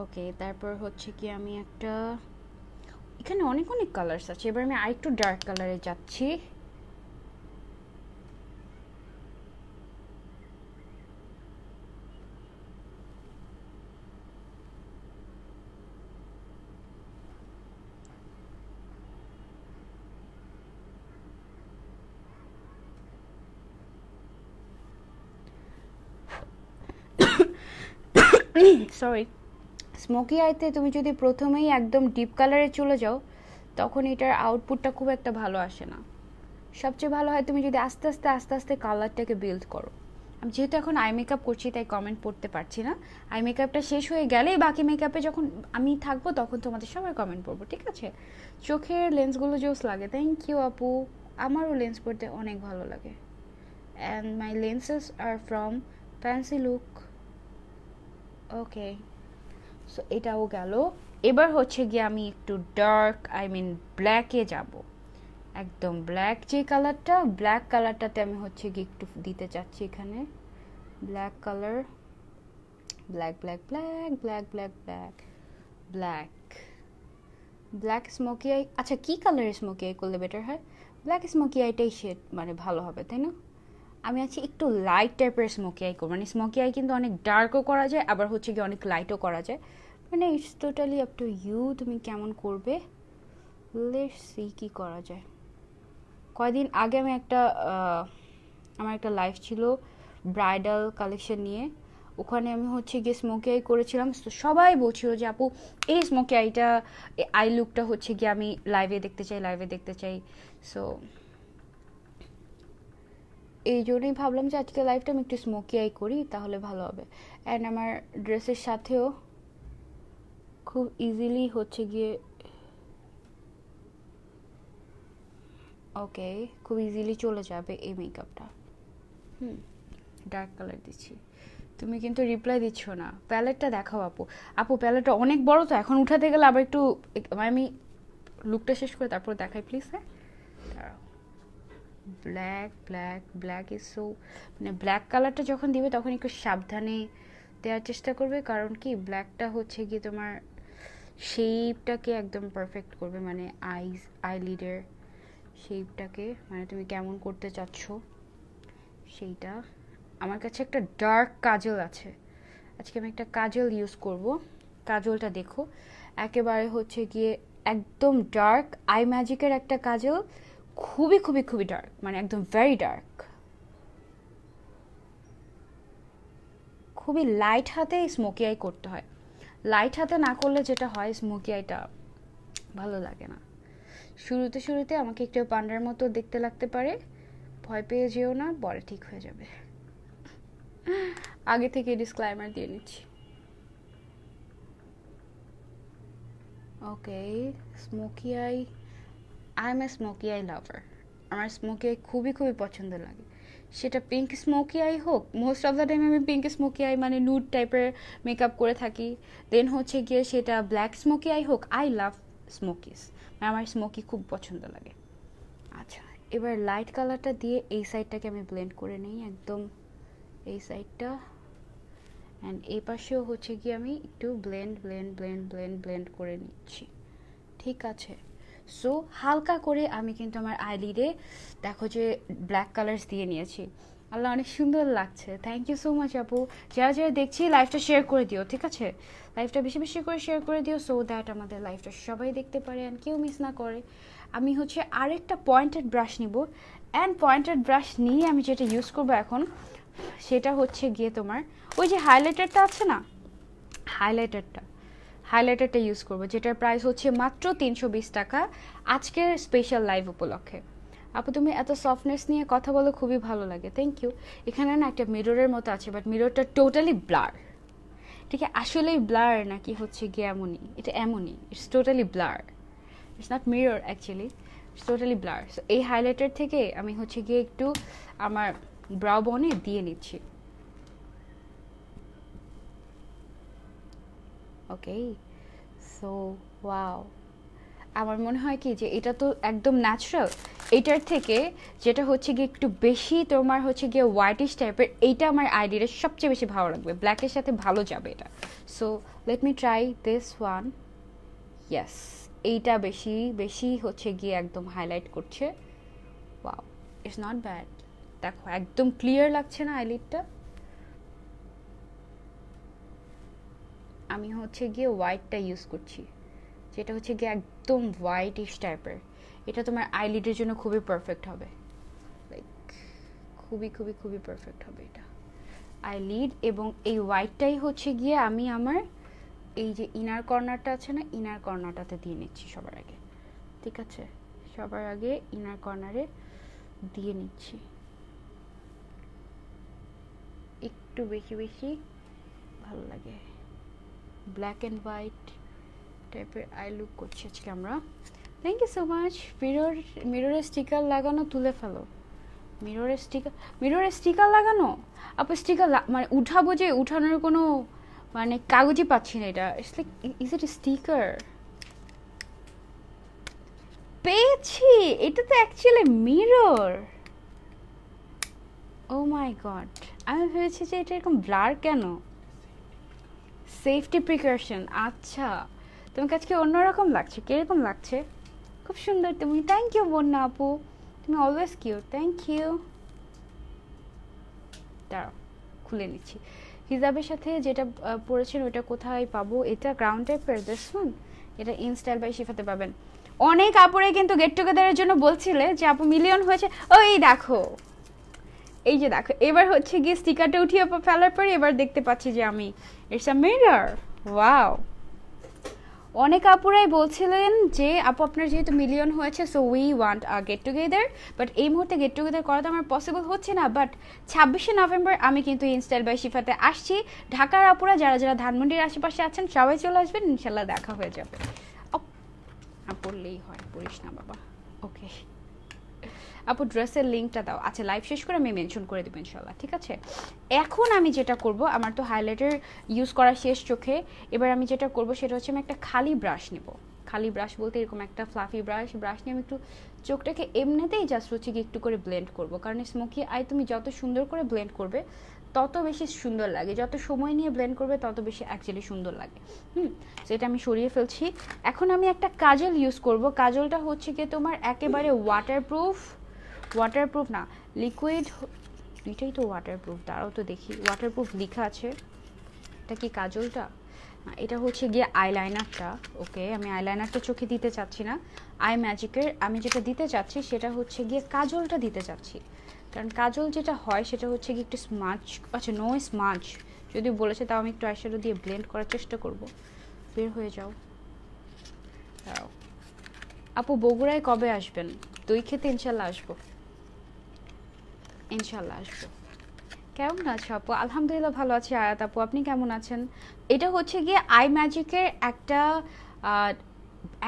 ওকে, তারপর হচ্ছে কি আমি একটা, এখানে অনেক অনেক কালার্স আছে, এবার আমি আরেকটু ডার্ক কালারে যাচ্ছি। সরি, স্মোকি আইতে তুমি যদি প্রথমেই একদম ডিপ কালারে চলে যাও তখন এটার আউটপুটটা খুব একটা ভালো আসে না। সবচেয়ে ভালো হয় তুমি যদি আস্তে আস্তে আস্তে আস্তে কালারটাকে বিল্ড করো। আমি যেহেতু এখন আই মেকআপ করছি তাই কমেন্ট পড়তে পারছি না। আই মেকআপটা শেষ হয়ে গেলেই বাকি মেকআপে যখন আমি থাকবো তখন তোমাদের সবাই কমেন্ট পড়বো, ঠিক আছে? চোখের লেন্সগুলো জোস লাগে, থ্যাংক ইউ আপু। আমারও লেন্স পড়তে অনেক ভালো লাগে। And my lenses are from fancy look. Okay, so এটাও গেল। এবার হচ্ছে গিয়ে আমি একটু ডার্ক, আই মিন ব্ল্যাকে যাব। একদম ব্ল্যাক যে কালারটা, ব্ল্যাক কালারটাতে আমি হচ্ছে গিয়ে একটু দিতে চাচ্ছি এখানে black colour. Black black black black black black black black smoky I. আচ্ছা, কি কালারের স্মোকি আই করলে বেটার হয়? ব্ল্যাক স্মোকি আইটাই শেড মানে ভালো হবে, তাই না? আমি আছি একটু লাইট টাইপের স্মোকি আই করবো। মানে স্মোকি আই কিন্তু অনেক ডার্কও করা যায়, আবার হচ্ছে গিয়ে অনেক লাইটও করা যায়। মানে it's totally up to you, তুমি কেমন করবে। লেটস সি কি করা যায়। কয়দিন আগে আমি আমার একটা লাইভ ছিল ব্রাইডাল কালেকশন নিয়ে, ওখানে আমি হচ্ছে গিয়ে স্মোকি আই করেছিলাম। তো সবাই বলছিল যে আপু এই স্মোকি আইটা, আই লুকটা হচ্ছে গিয়ে আমি লাইভে দেখতে চাই। সো এই জন্যই ভাবলাম যে আজকে লাইফটা আমি একটু স্মোকি আই করি, তাহলে ভালো হবে। অ্যান্ড আমার ড্রেসের সাথেও খুব ইজিলি হচ্ছে গিয়ে, ওকে, খুব ইজিলি চলে যাবে এই মেকআপটা। ডার্ক কালার দিচ্ছি। তুমি কিন্তু রিপ্লাই দিচ্ছ না। প্যালেটটা দেখাও আপু। আপু প্যালেটটা অনেক বড় তো, এখন উঠাতে গেলে আবার একটু, আমি লুকটা শেষ করে তারপর দেখাই প্লিজ। হ্যাঁ, black black black is so, মানে ব্ল্যাক কালারটা যখন দিবে তখন একটু সাবধানে দেওয়ার চেষ্টা করবে, কারণ কি ব্ল্যাকটা হচ্ছে গিয়ে তোমার শেপটাকে একদম পারফেক্ট করবে, মানে আইলিডের শেপটাকে, মানে তুমি কেমন করতে চাচ্ছ সেইটা। আমার কাছে একটা ডার্ক কাজল আছে, আজকে আমি একটা কাজল ইউজ করব। কাজলটা দেখো, একেবারে হচ্ছে গিয়ে একদম ডার্ক, আই ম্যাজিকের একটা কাজল, খুবই খুবই খুবই ডার্ক, মানে একদম ভেরি ডার্ক। খুবই লাইট হাতে স্মোকি আই করতে হয়, লাইট হাতে না করলে যেটা হয় স্মোকি আইটা ভালো লাগে না। শুরুতে আমাকে একটু পান্ডার মতো দেখতে লাগতে পারে, ভয় পেয়ে যেও না, পরে ঠিক হয়ে যাবে। আগে থেকে ডিসক্লাইমার দিয়ে নিচ্ছি। Okay, smoky eye, I am a smoky eye lover. আমার স্মোকি আই খুবই খুবই পছন্দ লাগে, সেটা পিঙ্ক স্মোকি আই হোক। মোস্ট অফ দ্য টাইম আমি পিঙ্ক স্মোকি আই মানে নুড টাইপের মেকআপ করে থাকি। দেন হচ্ছে গিয়ে সেটা ব্ল্যাক স্মোকি আই হোক, আই লাভ স্মোকিস, আমার স্মোকি খুব পছন্দ লাগে। আচ্ছা, এবার লাইট কালারটা দিয়ে এই সাইডটাকে আমি ব্লেন্ড করে নিই, একদম এই সাইডটা। অ্যান্ড এই পাশেও হচ্ছে গিয়ে আমি একটু ব্লেন্ড করে নিচ্ছি। ঠিক আছে, সো হালকা করে আমি কিন্তু আমার আইলিডে দেখো যে ব্ল্যাক কালার্স দিয়ে নিয়েছি। আল্লাহ, অনেক সুন্দর লাগছে। থ্যাংক ইউ সো মাচ আপু। যারা যারা দেখছি লাইভটা শেয়ার করে দিও, ঠিক আছে? লাইভটা বেশি বেশি করে শেয়ার করে দিও, সো দ্যাট আমাদের লাইভটা সবাই দেখতে পারে অ্যান্ড কেউ মিস না করে। আমি হচ্ছে আরেকটা পয়েন্টেড ব্রাশ নিব, অ্যান্ড পয়েন্টেড ব্রাশ নিয়ে আমি যেটা ইউজ করবো এখন, সেটা হচ্ছে গিয়ে তোমার ওই যে হাইলাইটারটা আছে না, হাইলাইটারটা ইউজ করবো, যেটার প্রাইস হচ্ছে মাত্র 320 টাকা আজকের স্পেশাল লাইভ উপলক্ষে। আপু তুমি এত সফটনেস নিয়ে কথা বলো, খুবই ভালো লাগে, থ্যাংক ইউ। এখানে না একটা মিররের মতো আছে, বাট মিররটা টোটালি ব্লার। ঠিক আছে, আসলেই ব্লার নাকি হচ্ছে গিয়ে এমনই, এটা এমনই, it's totally blur, it's not mirror actually, it's totally blur. So এই হাইলাইটার থেকে আমি হচ্ছে গিয়ে একটু আমার ব্রাউ বনে দিয়ে নিচ্ছি। ওকে, সো ওয়াও, আমার মনে হয় কি যে এটা তো একদম ন্যাচারাল, এটার থেকে যেটা হচ্ছে গিয়ে একটু বেশি তোমার হচ্ছে গিয়ে হোয়াইটিশ টাইপের, এইটা আমার আইডিয়াটা সবচেয়ে বেশি ভালো লাগবে, ব্ল্যাকের সাথে ভালো যাবে এটা। So let me try this one. Yes, এইটা বেশি বেশি হচ্ছে গিয়ে একদম হাইলাইট করছে। Wow, it's not bad. দেখো একদম ক্লিয়ার লাগছে না আইলিডটা। আমি হচ্ছে গিয়ে হোয়াইটটা ইউজ করছি, যেটা হচ্ছে গিয়ে একদম হোয়াইটিশ টাইপের। এটা তোমার আইলিডের জন্য খুবই পারফেক্ট হবে, লাইক খুবই খুবই খুবই পারফেক্ট হবে এটা আইলিড। এবং এই হোয়াইটটাই হচ্ছে গিয়ে আমি আমার এই যে ইনার কর্নারটা আছে না, ইনার কর্নারটাতে দিয়ে নিচ্ছি সবার আগে। ঠিক আছে, সবার আগে ইনার কর্নারে দিয়ে নিচ্ছি একটু বেশি বেশি, ভালো লাগে। ব্ল্যাক অ্যান্ড হোয়াইট টাইপের আই লুক করছি আজকে আমরা। Thank you so much. মিররের স্টিকার লাগানো তুলে ফেলো। মিররের স্টিকার লাগানো আপু, স্টিকার মানে উঠাবো, যে উঠানোর কোনো মানে কাগজই পাচ্ছি না। এটা it's like, is it sticker? পেয়েছি, এটা তো অ্যাকচুয়ালি মিরর। ও মাই গড, আমি ভেবেছি যে এটা এরকম ব্লার কেন। সেফটি প্রিকশন, আচ্ছা তোমাকে আজকে অন্যরকম লাগছে, কিরকম লাগছে? খুব সুন্দর তুমি, থ্যাংক ইউ বন্যা আপু, তুমি অলওয়েজ কিউট, থ্যাংক ইউ। দাঁড়াও খুলে নিচ্ছি। হিজাবের সাথে যেটা পরেছেন ওটা কোথায় পাবো? এটা গ্রাউন্ড টাইপের, দিস ওয়ান, এটা ইনস্টাইল বাই শিফাতে পাবেন। অনেক আপুরে কিন্তু গেট টুগেদারের জন্য বলছিলে যে আপু মিলিয়ন হয়েছে, ওই দেখো, এই যে দেখো, এবার হচ্ছে গিয়ে স্টিকারটা উঠিয়ে ফেলার পরে এবার দেখতে পাচ্ছি যে আমি, ইটস আ মিরর। ওয়াও অনেক আপুরাই বলছিলেন যে আপু আপনার যেহেতু মিলিয়ন হয়েছে so we want a get together, but এই মুহূর্তে গেট টুগেদার করা তো আমার পসিবল হচ্ছে না। বাট 26শে নভেম্বর আমি কিন্তু ইনস্টাইল বাই শিফাতে আসছি। ঢাকার আপুরা যারা যারা ধানমন্ডির আশেপাশে আছেন সবাই চলে আসবেন, ইনশাল্লাহ দেখা হয়ে যাবে। পড়লেই হয়, পড়িস না বাবা। ওকে আপু ড্রেসের লিঙ্কটা দাও। আচ্ছা লাইভ শেষ করে আমি মেনশন করে দেবো ইনশাল্লাহ, ঠিক আছে। এখন আমি যেটা করব, আমার তো হাইলাইটার ইউজ করা শেষ চোখে, এবার আমি যেটা করব সেটা হচ্ছে আমি একটা খালি ব্রাশ নেব। খালি ব্রাশ বলতে এরকম একটা ফ্লাফি ব্রাশ নিয়ে আমি একটু চোখটাকে এমনিতেই জাস্ট হচ্ছে কি একটু করে ব্লেন্ড করব, কারণ স্মোকি আই তুমি যত সুন্দর করে ব্লেন্ড করবে তত বেশি সুন্দর লাগে, যত সময় নিয়ে ব্লেন্ড করবে তত বেশি অ্যাকচুয়ালি সুন্দর লাগে। সেটা আমি সরিয়ে ফেলছি। এখন আমি একটা কাজল ইউজ করব। কাজলটা হচ্ছে কি তোমার একেবারে ওয়াটারপ্রুফ না, লিকুইড, এটাই তো ওয়াটারপ্রুফ। দাঁড়াও তো দেখি, ওয়াটারপ্রুফ লেখা আছে। এটা কি কাজলটা? এটা হচ্ছে গিয়ে আইলাইনারটা। ওকে আমি আইলাইনারটা চোখে দিতে চাচ্ছি না, আই ম্যাজিকের আমি যেটা দিতে চাচ্ছি সেটা হচ্ছে গিয়ে কাজলটা দিতে চাচ্ছি। কারণ কাজল যেটা হয় সেটা হচ্ছে কি একটু স্মাজ, আচ্ছা নো স্মাজ যদি বলেছে, তাও আমি একটু আইশ্যাডো দিয়ে ব্লেন্ড করার চেষ্টা করব। বের হয়ে যাও। আপু বগুড়ায় কবে আসবেন? দই খেতে ইনশাল্লাহ আসবো, ইনশাল্লাহ আসবো। কেমন আছো আপু? আলহামদুলিল্লাহ ভালো আছি। আয়াত আপু আপনি কেমন আছেন? এটা হচ্ছে গিয়ে আই ম্যাজিকের একটা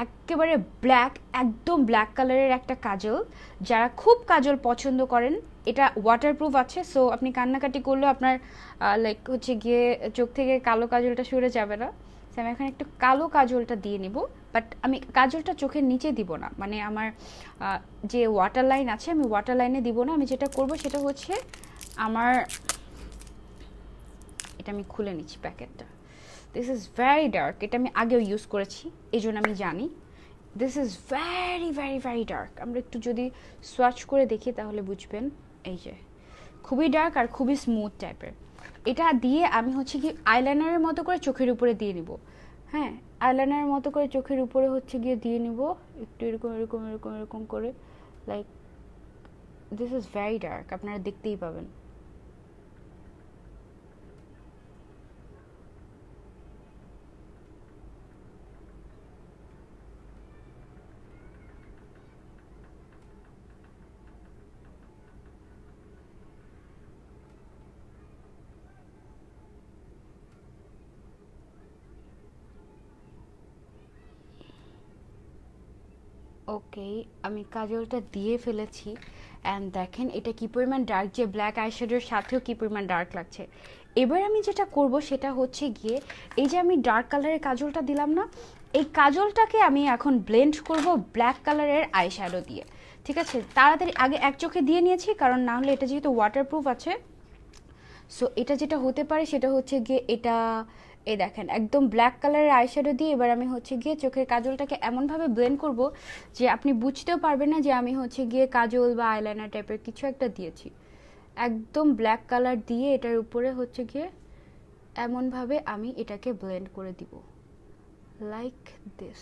একেবারে ব্ল্যাক, একদম ব্ল্যাক কালারের একটা কাজল। যারা খুব কাজল পছন্দ করেন, এটা ওয়াটারপ্রুফ আছে, সো আপনি কান্নাকাটি করলেও আপনার লাইক হচ্ছে গিয়ে চোখ থেকে কালো কাজলটা সরে যাবে না। আমি এখন একটু কালো কাজলটা দিয়ে নিব, বাট আমি কাজলটা চোখের নিচে দিব না, মানে আমার যে ওয়াটার লাইন আছে আমি ওয়াটার লাইনে দিব না। আমি যেটা করব সেটা হচ্ছে আমার, এটা আমি খুলে নিচ্ছি প্যাকেটটা। দিস ইজ ভেরি ডার্ক, এটা আমি আগেও ইউজ করেছি এই জন্য আমি জানি। This is very very very dark. আমরা একটু যদি সোয়াচ করে দেখি তাহলে বুঝবেন। এই যে খুবই ডার্ক আর খুবই স্মুথ টাইপের। এটা দিয়ে আমি হচ্ছে কি আইলাইনারের মতো করে চোখের উপরে দিয়ে নিব। হ্যাঁ আইলাইনারের মতো করে চোখের উপরে হচ্ছে গিয়ে দিয়ে নিব, একটু এরকম এরকম এরকম এরকম করে, like this is very dark, আপনারা দেখতেই পাবেন। ওকে আমি কাজলটা দিয়ে ফেলেছি, অ্যান্ড দেখেন এটা কী পরিমাণ ডার্ক, যে ব্ল্যাক আইশ্যাডোর সাথেও কী পরিমাণ ডার্ক লাগছে। এবার আমি যেটা করব সেটা হচ্ছে গিয়ে এই যে আমি ডার্ক কালারের কাজলটা দিলাম না, এই কাজলটাকে আমি এখন ব্লেন্ড করব ব্ল্যাক কালারের আইশ্যাডো দিয়ে। ঠিক আছে তাড়াতাড়ি আগে এক চোখে দিয়ে নিয়েছি, কারণ না হলে এটা যেহেতু ওয়াটারপ্রুফ আছে, সো এটা যেটা হতে পারে সেটা হচ্ছে গিয়ে এটা, এই দেখেন একদম ব্ল্যাক কালারের আইশ্যাডো দিয়ে এবার আমি হচ্ছে গিয়ে চোখের কাজলটাকে এমনভাবে ব্লেন্ড করব যে আপনি বুঝতেও পারবেন না যে আমি হচ্ছে গিয়ে কাজল বা আইলাইনার টাইপের কিছু একটা দিয়েছি। একদম ব্ল্যাক কালার দিয়ে এটার উপরে হচ্ছে গিয়ে এমনভাবে আমি এটাকে ব্লেন্ড করে দিব, লাইক দিস।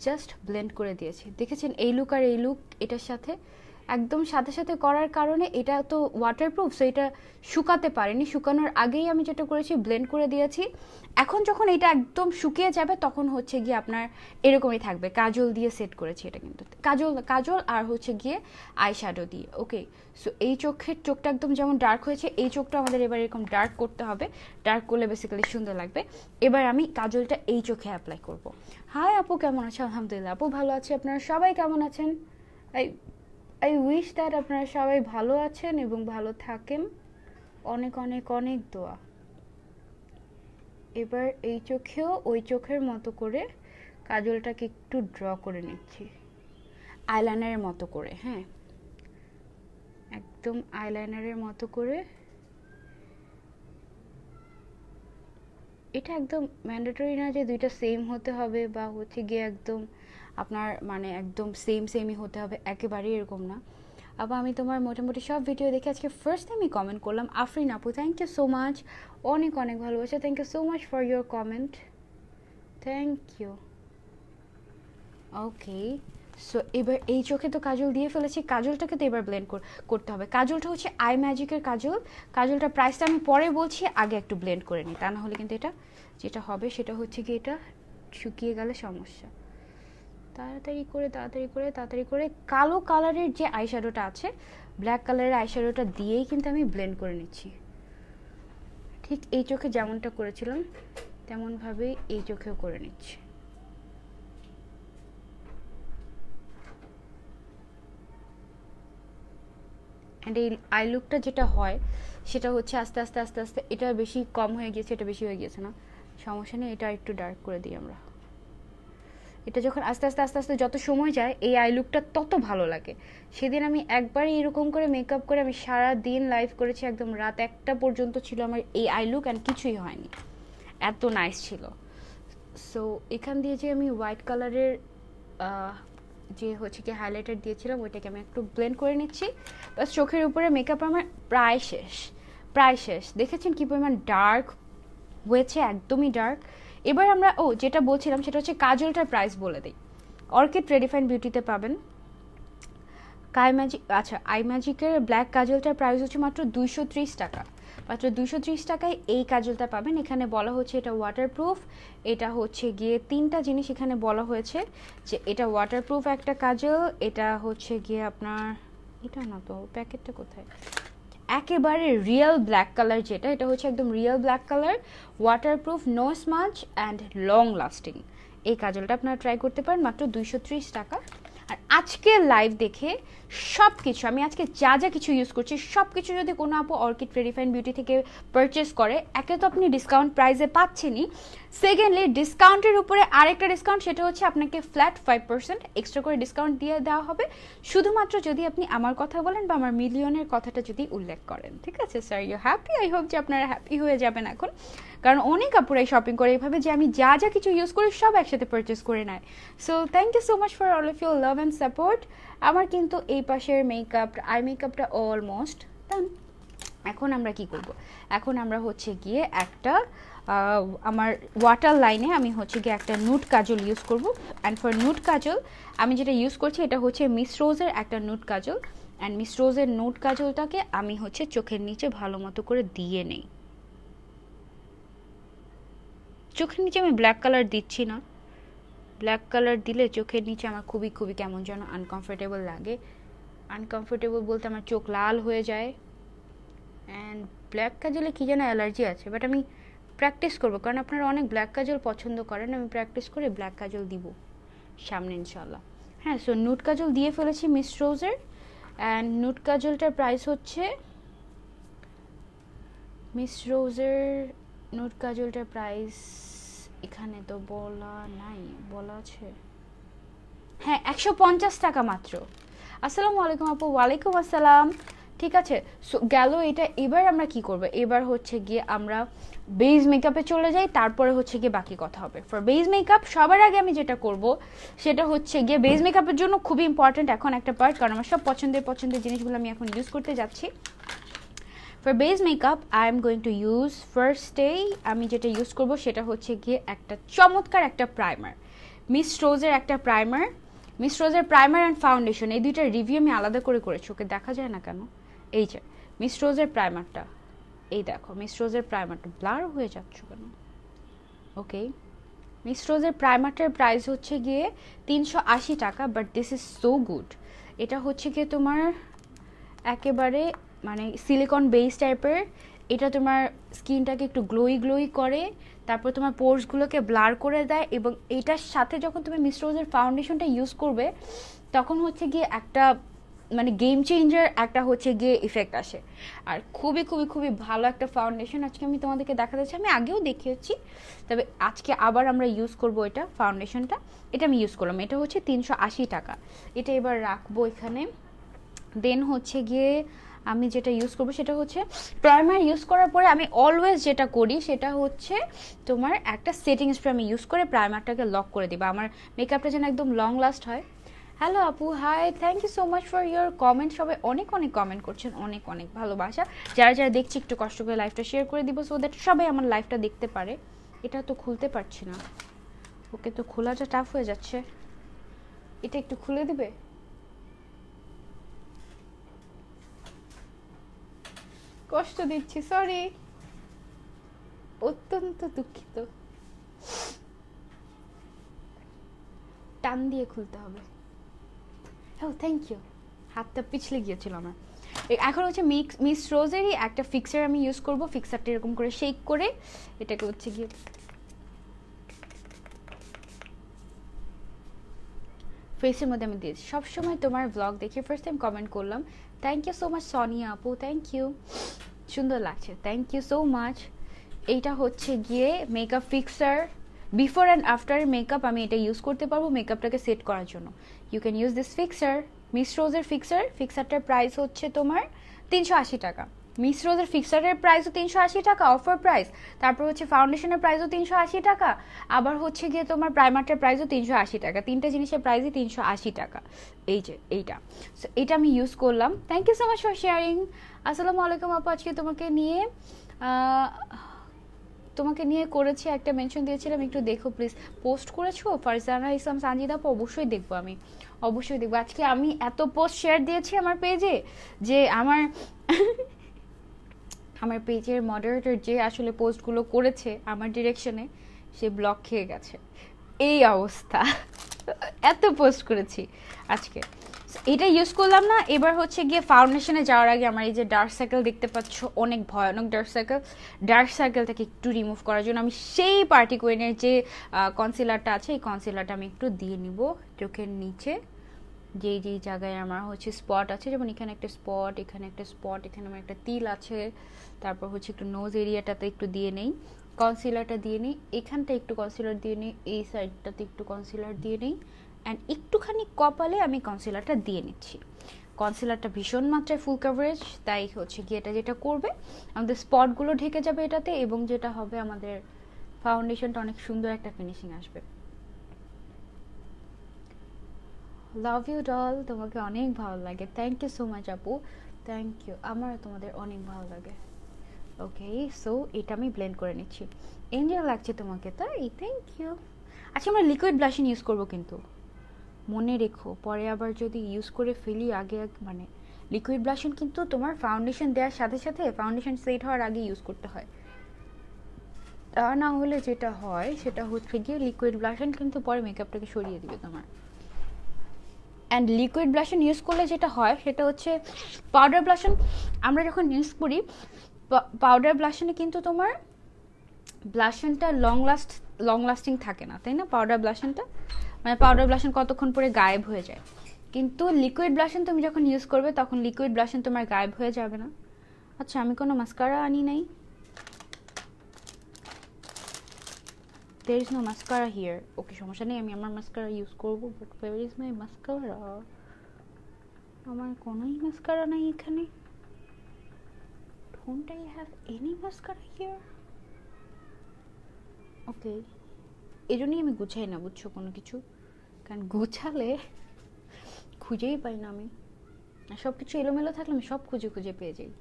জাস্ট ব্লেন্ড করে দিয়েছি, দেখেছেন এই লুক আর এই লুক এটার সাথে একদম সাথে সাথে করার কারণে, এটা তো ওয়াটারপ্রুফ সো এটা শুকাতে পারেনি, শুকানোর আগেই আমি যেটা করেছি ব্লেন্ড করে দিয়েছি। এখন যখন এটা একদম শুকিয়ে যাবে তখন হচ্ছে গিয়ে আপনার এরকমই থাকবে। কাজল দিয়ে সেট করেছি এটা, কিন্তু কাজল আর হচ্ছে গিয়ে আইশ্যাডো দিয়ে। ওকে সো এই চোখটা একদম যেমন ডার্ক হয়েছে, এই চোখটা আমাদের এবার এরকম ডার্ক করতে হবে, ডার্ক করলে বেসিক্যালি সুন্দর লাগবে। এবার আমি কাজলটা এই চোখে অ্যাপ্লাই করব। হাই আপু কেমন আছে? আলহামদুলিল্লাহ আপু ভালো আছে। আপনারা সবাই কেমন আছেন? আই উইশ দ্যাট আপনারা সবাই ভালো আছেন এবং ভালো থাকেন। অনেক অনেক অনেক দোয়া। এবার এই চোখেও ওই চোখের মতো করে কাজলটাকে একটু ড্র করে নিচ্ছি আইলাইনারের মতো করে। হ্যাঁ একদম আইলাইনারের মতো করে। এটা একদম ম্যান্ডেটরি না যে দুইটা সেম হতে হবে বা হচ্ছে গিয়ে একদম আপনার মানে একদম সেমই হতে হবে, একেবারেই এরকম না। আবার আমি তোমার মোটামুটি সব ভিডিও দেখে আজকে ফার্স্ট টাইমই কমেন্ট করলাম। আফরিন আপু থ্যাংক ইউ সো মাচ, অনেক অনেক ভালোবাসা। Thank you so much for your comment, thank you. Okay so এবার এই চোখে তো কাজল দিয়ে ফেলেছি, কাজলটাকে তো এবার ব্লেন্ড করতে হবে। কাজলটা হচ্ছে আই ম্যাজিকের কাজল। কাজলটার প্রাইসটা আমি পরে বলছি, আগে একটু ব্লেন্ড করে নিই, তা না হলে কিন্তু এটা যেটা হবে সেটা হচ্ছে কি এটা শুকিয়ে গেলে সমস্যা। তাড়াতাড়ি করে কালো কালারের যে আইশ্যাডোটা আছে, ব্ল্যাক কালারের আইশ্যাডোটা দিয়েই কিন্তু আমি ব্লেন্ড করে নিচ্ছি। ঠিক এই চোখে যেমনটা করেছিলাম তেমনভাবেই এই চোখেও করে নিচ্ছি। অ্যান্ড এই আই লুকটা যেটা হয় সেটা হচ্ছে আস্তে আস্তে আস্তে আস্তে, এটা বেশি কম হয়ে গিয়েছে, এটা বেশি হয়ে গিয়েছে না, সমস্যা নেই, এটা একটু ডার্ক করে দিই আমরা। এটা যখন আস্তে আস্তে আস্তে আস্তে যত সময় যায় এই আই লুকটা তত ভালো লাগে। সেদিন আমি একবারই এরকম করে মেকআপ করে আমি সারা দিন লাইভ করেছি, একদম রাত 1টা পর্যন্ত ছিল আমার এই আই লুক, অ্যান্ড কিছুই হয়নি, এত নাইস ছিল। সো এখান দিয়ে যে আমি হোয়াইট কালারের যে হচ্ছে কি হাইলাইটার দিয়েছিলাম ওইটাকে আমি একটু ব্লেন্ড করে নিচ্ছি। বাস চোখের উপরে মেকআপ আমার প্রায় শেষ। দেখেছেন কি পরিমাণ ডার্ক হয়েছে, একদমই ডার্ক। এবার আমরা যেটা বলছিলাম সেটা হচ্ছে কাজলটার প্রাইস বলে দিই। অর্কিড রেডিফাইন্ড বিউটিতে পাবেন আই ম্যাজিকের ব্ল্যাক কাজলটার প্রাইস হচ্ছে মাত্র 230 টাকা। মাত্র 230 টাকায় এই কাজলটা পাবেন। এখানে বলা হচ্ছে এটা ওয়াটারপ্রুফ। এটা হচ্ছে গিয়ে 3টা জিনিস এখানে বলা হয়েছে, যে এটা ওয়াটারপ্রুফ একটা কাজল, এটা হচ্ছে গিয়ে আপনার, এটা না তো প্যাকেটটা কোথায়, একেবারে রিয়েল ব্ল্যাক কালার যেটা, এটা হচ্ছে একদম real black colour, waterproof, no smudge and long lasting. এই কাজলটা আপনারা ট্রাই করতে পারেন মাত্র 230 টাকা। আর আজকের লাইভ দেখে সব কিছু, আমি আজকে যা যা কিছু ইউজ করছি সব কিছু যদি কোনো আপু অর্কিড রেডিফাইন্ড বিউটি থেকে পারচেস করে, একে তো আপনি ডিসকাউন্ট প্রাইসে পাচ্ছেনই, সেকেন্ডলি ডিসকাউন্টের উপরে আরেকটা ডিসকাউন্ট, সেটা হচ্ছে আপনাকে ফ্ল্যাট 5% এক্সট্রা করে ডিসকাউন্ট দিয়ে দেওয়া হবে, শুধুমাত্র যদি আপনি আমার কথা বলেন বা আমার মিলিয়নের কথাটা যদি উল্লেখ করেন। ঠিক আছে sir, you happy? I hope যে আপনারা হ্যাপি হয়ে যাবেন এখন, কারণ অনেক আপুরাই শপিং করে এইভাবে, যে আমি যা যা কিছু ইউজ করি সব একসাথে পারচেস করে নেয়। So thank you so much for all of your love and support. আমার কিন্তু এই পাশের আই মেকআপটা অলমোস্ট ডান। এখন আমরা কি করব? এখন আমরা হচ্ছে গিয়ে একটা আমার ওয়াটার লাইনে আমি হচ্ছে গিয়ে একটা নুড কাজল ইউজ করব। অ্যান্ড ফর নুড কাজল আমি যেটা ইউজ করছি এটা হচ্ছে মিস রোজের একটা নুড কাজল। অ্যান্ড মিস রোজের নুড কাজলটাকে আমি হচ্ছে চোখের নিচে ভালো মতো করে দিয়ে নেই। চোখের নিচে আমি ব্ল্যাক কালার দিচ্ছি না, ব্ল্যাক কালার দিলে চোখের নিচে আমার খুবই কেমন যেন আনকমফোর্টেবল লাগে। আনকমফোর্টেবল বলতে আমার চোখ লাল হয়ে যায়, অ্যান্ড ব্ল্যাক কাজলে কী যেন অ্যালার্জি আছে, বাট আমি প্র্যাকটিস করবো, কারণ আপনারা অনেক ব্ল্যাক কাজল পছন্দ করেন, আমি প্র্যাকটিস করে ব্ল্যাক কাজল দিব সামনে ইনশাল্লাহ। হ্যাঁ, সো নুড কাজল দিয়ে ফেলেছি মিস রোজের। অ্যান্ড নুড কাজলটার প্রাইস হচ্ছে, মিস রোজের নুড কাজলটার প্রাইস এখানে তো বলা নাই, বলা আছে হ্যাঁ 150 টাকা মাত্র। আসসালামু আলাইকুম আপু। ওয়ালাইকুম আসসালাম। ঠিক আছে, সো গেল এটা। এবার আমরা কি করব? এবার হচ্ছে গিয়ে আমরা বেজ মেকআপে চলে যাই, তারপরে হচ্ছে গিয়ে বাকি কথা হবে। ফর বেজ মেকআপ সবার আগে আমি যেটা করব সেটা হচ্ছে গিয়ে, বেজ মেকআপের জন্য খুবই ইম্পর্টেন্ট এখন একটা পার্ট, কারণ আমার সব পছন্দের জিনিসগুলো আমি এখন ইউজ করতে যাচ্ছি। For base makeup I am going to use, ফার্স্টেই আমি যেটা ইউজ করব সেটা হচ্ছে গিয়ে একটা চমৎকার একটা প্রাইমার, মিস রোজের একটা প্রাইমার। মিস রোজের প্রাইমার অ্যান্ড ফাউন্ডেশন এই দুইটার রিভিউ আমি আলাদা করে করেছি, ওকে দেখা যায় না কেন? এই যে মিস রোজের প্রাইমারটা, এই দেখো মিস রোজের প্রাইমারটা, ব্লার হয়ে যাচ্ছ কেন? ওকে, মিস রোজের প্রাইমারটার প্রাইস হচ্ছে গিয়ে 380 টাকা, but this is so good. এটা হচ্ছে গিয়ে তোমার একেবারে মানে সিলিকন বেস টাইপের, এটা তোমার স্কিনটাকে একটু গ্লোই করে, তারপর তোমার পোর্সগুলোকে ব্লার করে দেয়, এবং এটার সাথে যখন তুমি মিস রোজের ফাউন্ডেশনটা ইউজ করবে তখন হচ্ছে গিয়ে একটা মানে গেম চেঞ্জার একটা হচ্ছে গিয়ে ইফেক্ট আসে। আর খুবই ভালো একটা ফাউন্ডেশন আজকে আমি তোমাদেরকে দেখাতে চাই। আমি আগেও দেখিয়েছি, তবে আজকে আবার আমরা ইউজ করব এটা ফাউন্ডেশনটা। এটা আমি ইউজ করলাম, এটা হচ্ছে 380 টাকা। এটা এবার রাখবো এখানে। দেন হচ্ছে গিয়ে আমি যেটা ইউজ করবো সেটা হচ্ছে প্রাইমার ইউজ করার পরে আমি অলওয়েজ যেটা করি সেটা হচ্ছে তোমার একটা সেটিং স্প্রে আমি ইউজ করে প্রাইমারটাকে লক করে দিবা, আমার মেকআপটা যেন একদম লং লাস্ট হয়। হ্যালো আপু, hi, thank you so much for your comment. সবাই অনেক কমেন্ট করছেন, অনেক ভালোবাসা। যারা দেখছি একটু কষ্ট করে লাইভটা শেয়ার করে দিব, সো দ্যাট সবাই আমার লাইভটা দেখতে পারে। এটা তো খুলতে পারছি না, ওকে তো খোলাটা টাফ হয়ে যাচ্ছে, এটা একটু খুলে দিবে? কষ্ট দিচ্ছি, সরি, অত্যন্ত দুঃখিত। টান দিয়ে খুলতে হবে। ও থ্যাংক ইউ, হাতটা পিছলে গিয়েছিল আমার। এখন হচ্ছে মিস রোজেরই একটা ফিক্সার আমি ইউজ করব। ফিক্সারটা এরকম করে শেক করে এটাকে হচ্ছে গিয়ে ফেসের মধ্যে আমি দিয়েছি। সবসময় তোমার ব্লগ দেখে ফার্স্ট টাইম কমেন্ট করলাম, thank you so much Sonia আপু, থ্যাংক ইউ, সুন্দর লাগছে, থ্যাংক ইউ সো মাচ। এইটা হচ্ছে গিয়ে makeup fixer, before and after makeup আমি এটা ইউজ করতে পারবো মেকআপটাকে সেট করার জন্য। You can use this fixer, miss রোজের ফিক্সারটার প্রাইস হচ্ছে তোমার 380 টাকা। মিস রোজের ফিক্সারের প্রাইসও 380 টাকা, অফার প্রাইস। তারপর হচ্ছে ফাউন্ডেশনের প্রাইসও 380 টাকা, আবার হচ্ছে গিয়ে তোমার প্রাইমারটার প্রাইসও 380 টাকা। তিনটা জিনিসের প্রাইসই 380 টাকা। এই যে এইটা, সো এটা আমি ইউজ করলাম। Thank you so much for sharing. আসসালামু আলাইকুম আপু, আজকে তোমাকে নিয়ে করেছি একটা মেনশন দিয়েছিলাম, একটু দেখো প্লিজ। পোস্ট করেছো ফারজানা ইসলাম সানজিদা আপু? অবশ্যই দেখবো, আমি অবশ্যই দেখবো। আজকে আমি এত পোস্ট শেয়ার দিয়েছি আমার পেজে যে আমার পেজের মডারেটর যে আসলে পোস্টগুলো করেছে আমার ডিরেকশনে, সে ব্লক খেয়ে গেছে। এই অবস্থা, এত পোস্ট করেছি আজকে। এটা ইউজ করলাম না। এবার হচ্ছে গিয়ে ফাউন্ডেশনে যাওয়ার আগে আমার এই যে ডার্ক সার্কেল দেখতে পাচ্ছ, অনেক ভয়ানক ডার্ক সার্কেলটাকে একটু রিমুভ করার জন্য আমি সেই পার্টি কুইনের যে কনসিলারটা আছে, এই কনসিলারটা আমি একটু দিয়ে নিব চোখের নিচে, যেই যেই জায়গায় আমার হচ্ছে স্পট আছে, যেমন এখানে একটা স্পট, এখানে একটা স্পট, এখানে আমার একটা তিল আছে। তারপর হচ্ছে একটু নোজ এরিয়াটাতে একটু দিয়ে নেই কনসিলারটা, দিয়ে নিই এখানটা একটু কনসিলার দিয়ে নিই, এই সাইডটাতে একটু কনসিলার দিয়ে নিই, অ্যান্ড একটুখানি কপালে আমি কনসিলারটা দিয়ে নিচ্ছি। কনসিলারটা ভীষণ মাত্রায় ফুল কভারেজ, তাই হচ্ছে গিয়ে এটা যেটা করবে আমাদের স্পটগুলো ঢেকে যাবে এটাতে, এবং যেটা হবে আমাদের ফাউন্ডেশনটা অনেক সুন্দর একটা ফিনিশিং আসবে। লাভ ইউ ডল, তোমাকে অনেক ভালো লাগে, থ্যাংক ইউ সো মাচ আপু, থ্যাংক ইউ। আমারও তোমাদের অনেক ভালো লাগে। ওকে, সো এটা আমি ব্লেন্ড করে নিচ্ছি। এনজয় লাগছে তোমাকে তাই, থ্যাংক ইউ। আচ্ছা, আমরা লিকুইড ব্লাশিং ইউজ করবো কিন্তু মনে রেখো, পরে আবার যদি ইউজ করে ফেলি আগে মানে লিকুইড ব্লাশিং কিন্তু তোমার ফাউন্ডেশন দেওয়ার সাথে সাথে ফাউন্ডেশন সেট হওয়ার আগে ইউজ করতে হয়। তা না হলে যেটা হয় সেটা হচ্ছে গিয়ে লিকুইড ব্লাশিং কিন্তু পরে মেকআপটাকে সরিয়ে দিবে তোমার। অ্যান্ড লিকুইড ব্লাশন ইউজ করলে যেটা হয় সেটা হচ্ছে, পাউডার ব্লাশন আমরা যখন ইউজ করি, পাউডার ব্লাশনে কিন্তু তোমার ব্লাশনটা লং লাস্টিং থাকে না, তাই না? পাউডার ব্লাশনটা মানে পাউডার ব্লাশন কতক্ষণ পরে গায়েব হয়ে যায়, কিন্তু লিকুইড ব্লাশন তুমি যখন ইউজ করবে তখন লিকুইড ব্লাশন তোমার গায়েব হয়ে যাবে না। আচ্ছা, আমি কোনো মাস্কারা আনি নাই, there is no mascara here. ওকে, সমস্যা নেই, আমি আমার মাস্কারা ইউজ করবো, but where is my mascara? আমার কোনোই মাস্কারা নাই এখানে। Don't I have any mascara here? ওকে, এই জন্যই আমি গুছাই না, বুঝছো, কোনো কিছু, কারণ গুছালে খুঁজেই পাই না আমি, আর সব কিছু এলোমেলো থাকলে আমি সব খুঁজে খুঁজে পেয়ে যাই।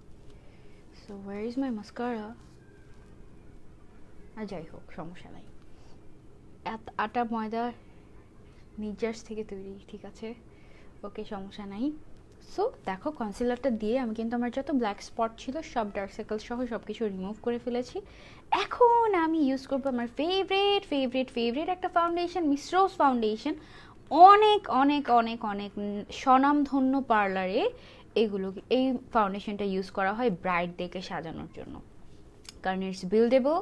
So where is my mascara? আর যাই হোক, সমস্যা নাই, আটা ময়দা নির্যাস থেকে তৈরি, ঠিক আছে, ওকে, সমস্যা নাই। সো দেখো, কনসিলারটা দিয়ে আমি কিন্তু আমার যত ব্ল্যাক স্পট ছিল সব ডার্ক সার্কেল সহ সব কিছু রিমুভ করে ফেলেছি। এখন আমি ইউজ করবো আমার ফেভারিট একটা ফাউন্ডেশন, মিস রোজ ফাউন্ডেশন। অনেক অনেক অনেক অনেক স্বনামধন্য পার্লারে এই ফাউন্ডেশনটা ইউজ করা হয় ব্রাইডদেরকে সাজানোর জন্য, কারণ ইটস বিল্ডেবল।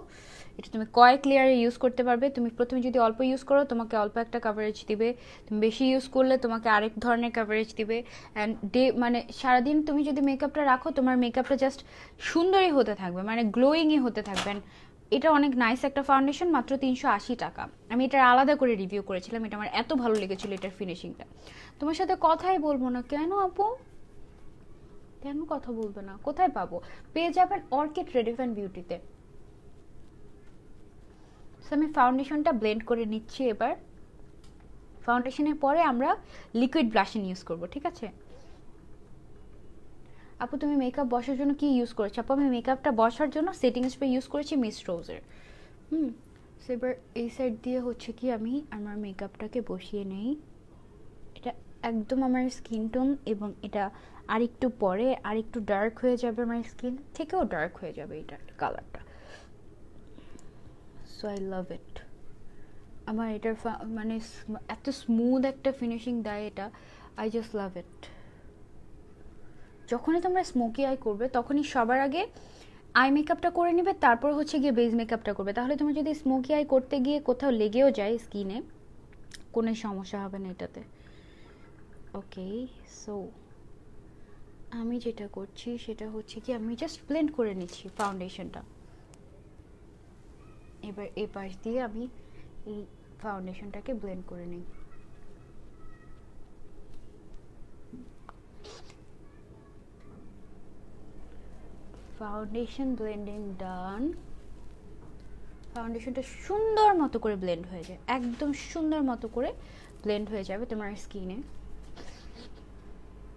এটা তুমি কয়েক লেয়ারে ইউজ করতে পারবে। তুমি প্রথমে যদি অল্প ইউজ করো তোমাকে অল্প একটা কাভারেজ দিবে, তুমি বেশি ইউজ করলে তোমাকে আরেক ধরনের কাভারেজ দিবে। অ্যান্ড মানে সারাদিন তুমি যদি মেকআপটা রাখো, তোমার মেকআপটা জাস্ট সুন্দরই হতে থাকবে, মানে গ্লোয়িংই হতে থাকবেন। এটা অনেক নাইস একটা ফাউন্ডেশন, মাত্র 380 টাকা। আমি এটার আলাদা করে রিভিউ করেছিলাম, এটা আমার এত ভালো লেগেছিল এটার ফিনিশিংটা। তোমার সাথে কথাই বলবো না কেন আপু? কেন কথা বলবে না? কোথায় পাবো? পেয়ে যাবেন অর্কিড রেডিফাইন বিউটিতে। আমি ফাউন্ডেশনটা ব্লেন্ড করে নিচ্ছি। এবার ফাউন্ডেশনের পরে আমরা লিকুইড ব্লাশিং ইউজ করব, ঠিক আছে? আপু তুমি মেকআপ বসার জন্য কি ইউজ করেছো? আপু আমি মেকআপটা বসার জন্য সেটিং স্প্রে ইউজ করেছি মিস রোজের। এবার এই সাইড দিয়ে হচ্ছে কি আমি আমার মেকআপটাকে বসিয়ে নেই। এটা একদম আমার স্কিন টোন, এবং এটা আরেকটু পরে আরেকটু ডার্ক হয়ে যাবে, আমার স্কিন থেকেও ডার্ক হয়ে যাবে এটা কালারটা। সো আই লাভ ইট। আমার এটার মানে এত স্মুথ একটা ফিনিশিং দেয় এটা, আই জাস্ট লাভ ইট। যখনই তোমরা স্মোকি আই করবে তখনই সবার আগে আই মেকআপটা করে নেবে, তারপর হচ্ছে গিয়ে বেস মেকআপটা করবে। তাহলে তুমি যদি স্মোকি আই করতে গিয়ে কোথাও লেগেও যায় স্কিনে, কোনো সমস্যা হবে না এটাতে। ওকে, সো আমি যেটা করছি সেটা হচ্ছে কি আমি জাস্ট ব্লেন্ড করে নিচ্ছি ফাউন্ডেশনটা। এবার এই পাশ দিয়ে আমি এই ফাউন্ডেশনটাকে ব্লেন্ড করে নিই। ফাউন্ডেশন ব্লেন্ডিং ডান। ফাউন্ডেশনটা সুন্দর মতো করে ব্লেন্ড হয়ে যায়, একদম সুন্দর মতো করে ব্লেন্ড হয়ে যাবে তোমার স্কিনে।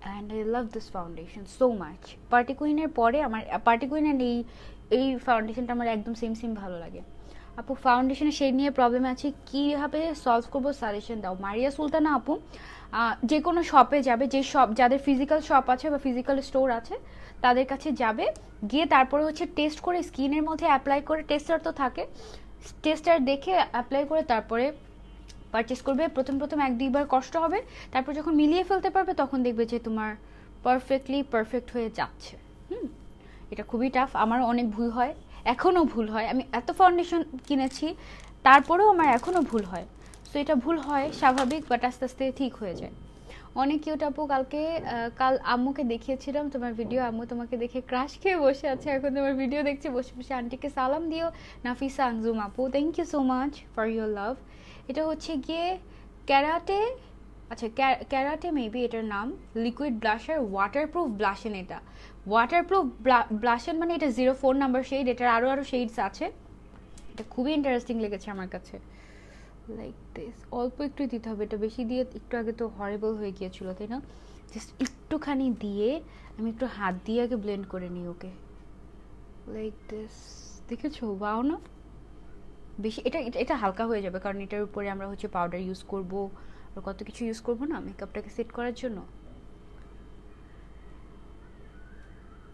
And I love this foundation so much. Party কুইনের পরে আমার পার্টি কুইনের এই ফাউন্ডেশনটা আমার একদম সেম সেম ভালো লাগে। আপু ফাউন্ডেশনের শেড নিয়ে প্রবলেম আছে, কীভাবে সলভ করবো সাজেশন দাও। মারিয়া সুলতানা আপু যে কোনো শপে যাবে, যে শপ যাদের ফিজিক্যাল শপ আছে বা ফিজিক্যাল স্টোর আছে তাদের কাছে যাবে, গিয়ে তারপরে হচ্ছে টেস্ট করে স্কিনের মধ্যে অ্যাপ্লাই করে, টেস্টার তো থাকে, টেস্টার দেখে অ্যাপ্লাই করে তারপরে পারচেস করবে। প্রথম প্রথম 1-2 বার কষ্ট হবে, তারপর যখন মিলিয়ে ফেলতে পারবে তখন দেখবে যে তোমার পারফেক্ট হয়ে যাচ্ছে। এটা খুবই টাফ, আমারও অনেক ভুল হয়, এখনও ভুল হয়। আমি এত ফাউন্ডেশন কিনেছি তারপরেও আমার এখনও ভুল হয়। সো এটা ভুল হয় স্বাভাবিক, বাট আস্তে আস্তে ঠিক হয়ে যায়। অনেক কিউট আপু। কাল আম্মুকে দেখিয়েছিলাম তোমার ভিডিও, আম্মু তোমাকে দেখে ক্রাশ খেয়ে বসে আছে, এখন তোমার ভিডিও দেখছি বসে বসে। আন্টিকে সালাম দিও, নাফিসা আঞ্জুম আপু, thank you so much for your love. এটা হচ্ছে গিয়ে ক্যারাটে, আচ্ছা ক্যারাটে মেবি এটার নাম, লিকুইড ব্লাশার ওয়াটারপ্রুফ ব্লাশন। এটা ওয়াটারপ্রুফ ব্লাশন মানে এটা 04 নাম্বার শেড, এটার আরও শেডস আছে। এটা খুবই ইন্টারেস্টিং লেগেছে আমার কাছে। লাইক দিস, অল্প একটু দিতে হবে, এটা বেশি দিয়ে একটু আগে তো হরেবল হয়ে গিয়েছিল তাই না। জাস্ট একটুখানি দিয়ে আমি একটু হাত দিয়ে আগে ব্লেন্ড করে নিই ওকে, লাইক দিস। দেখেছো ওয়াও না, বেশি এটা হালকা হয়ে যাবে কারণ এটার উপরে আমরা হচ্ছে পাউডার ইউজ করবো আর কত কিছু ইউজ করবো না মেকআপটাকে সেট করার জন্য।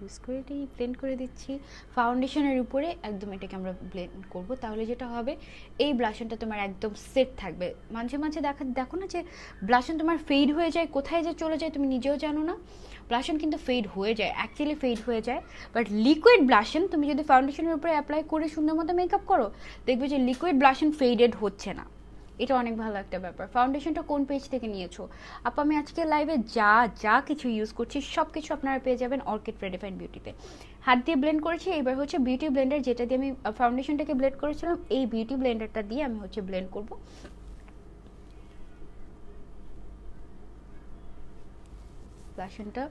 ইউজ করে এটাই ব্লেন্ড করে দিচ্ছি ফাউন্ডেশনের উপরে, একদম এটাকে আমরা ব্লেন্ড করব। তাহলে যেটা হবে এই ব্লাশনটা তোমার একদম সেট থাকবে। মাঝে মাঝে দেখো না যে ব্লাশন তোমার ফেড হয়ে যায়, কোথায় যে চলে যায় তুমি নিজেও জানো না। ব্লাশন কিন্তু ফেড হয়ে যায়, অ্যাকচুয়ালি ফেড হয়ে যায়, বাট লিকুইড ব্লাশন তুমি যদি ফাউন্ডেশনের উপরে অ্যাপ্লাই করে সুন্দর মতো মেকআপ করো দেখবে যে লিকুইড ব্লাশন ফেডেড হচ্ছে না। এটা অনেক ভালো একটা ব্যাপার। ফাউন্ডেশনটা কোন পেজ থেকে নিয়েছো আপু? আমি আজকে লাইভে যা কিছু ইউজ করছি সব কিছু আপনারা পেয়ে যাবেন অর্কিড রেডিফাইন্ড বিউটিতে। হাত দিয়ে ব্লেন্ড করেছি, এবার হচ্ছে বিউটি ব্লেন্ডার, যেটা দিয়ে আমি ফাউন্ডেশনটাকে ব্লেন্ড করেছিলাম, এই বিউটি ব্লেন্ডারটা দিয়ে আমি হচ্ছে ব্লেন্ড করব। ব্লাশনটা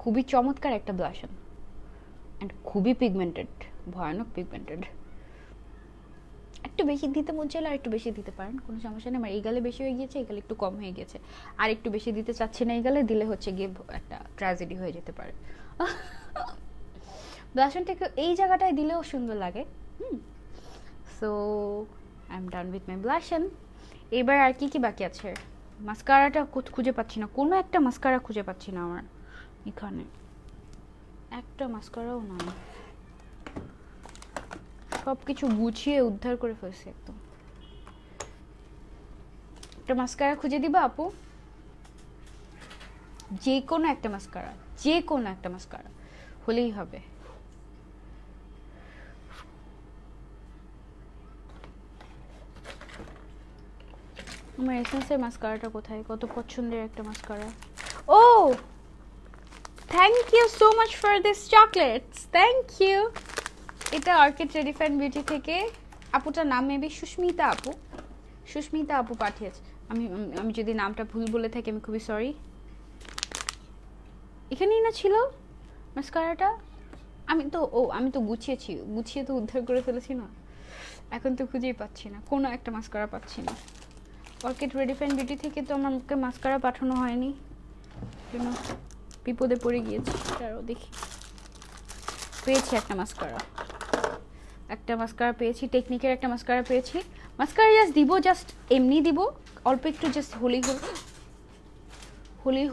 খুবই চমৎকার একটা ব্লাশন অ্যান্ড খুবই পিগমেন্টেড, ভয়ানক পিগমেন্টেড। একটু বেশি দিতে মন চাইলে আর একটু বেশি দিতে পারেন, কোনো সমস্যা নেই। আমার এই গালে বেশি হয়ে গিয়েছে, এই গালে একটু কম হয়ে গেছে, আর একটু বেশি দিতে চাচ্ছি না এই গালে, দিলে হচ্ছে গিয়ে একটা ট্র্যাজেডি হয়ে যেতে পারে। ব্লাশনটাকে এই জায়গাটায় দিলেও সুন্দর লাগে। So I am done with my ব্লাশন। এবার আর কি বাকি আছে? মাস্কারাটা খুঁজে পাচ্ছি না, কোনো একটা মাস্কারা খুঁজে পাচ্ছি না আমার এখানে, একটা মাস্কারাও না। সব কিছু গুছিয়ে উদ্ধার করে ফেলছি একদম। একটা মাস্কারা খুঁজে দিবা আপু? যে কোনো একটা মাস্কারা হলেই হবে। আমার এসেন্সের মাস্কারাটা কোথায়? কত পছন্দের একটা mascara. Oh thank you so much for this chocolates, thank you. এটা অর্কিড রেডিফাইন্ড বিউটি থেকে, আপুটার নাম মেবি সুস্মিতা আপু পাঠিয়েছে। আমি যদি নামটা ভুল বলে থাকি আমি খুবই সরি। এখানেই না ছিল মাস্কারাটা? আমি তো গুছিয়ে তো উদ্ধার করে ফেলেছি না, এখন তো খুঁজেই পাচ্ছি না, কোনো একটা মাস্কারা পাচ্ছি না। অর্কিড রেডিফাইন্ড বিউটি থেকে তো আমাকে মাস্কারা পাঠানো হয়নি, বিপদে পড়ে গিয়েছি। আরও দেখি, পেয়েছি একটা মাস্কারা পেয়েছি, টেকনিকের একটা মাস্কারা পেয়েছি। মাস্কারা জাস্ট দিব, জাস্ট এমনি দিব অল্প একটু, জাস্ট হলেই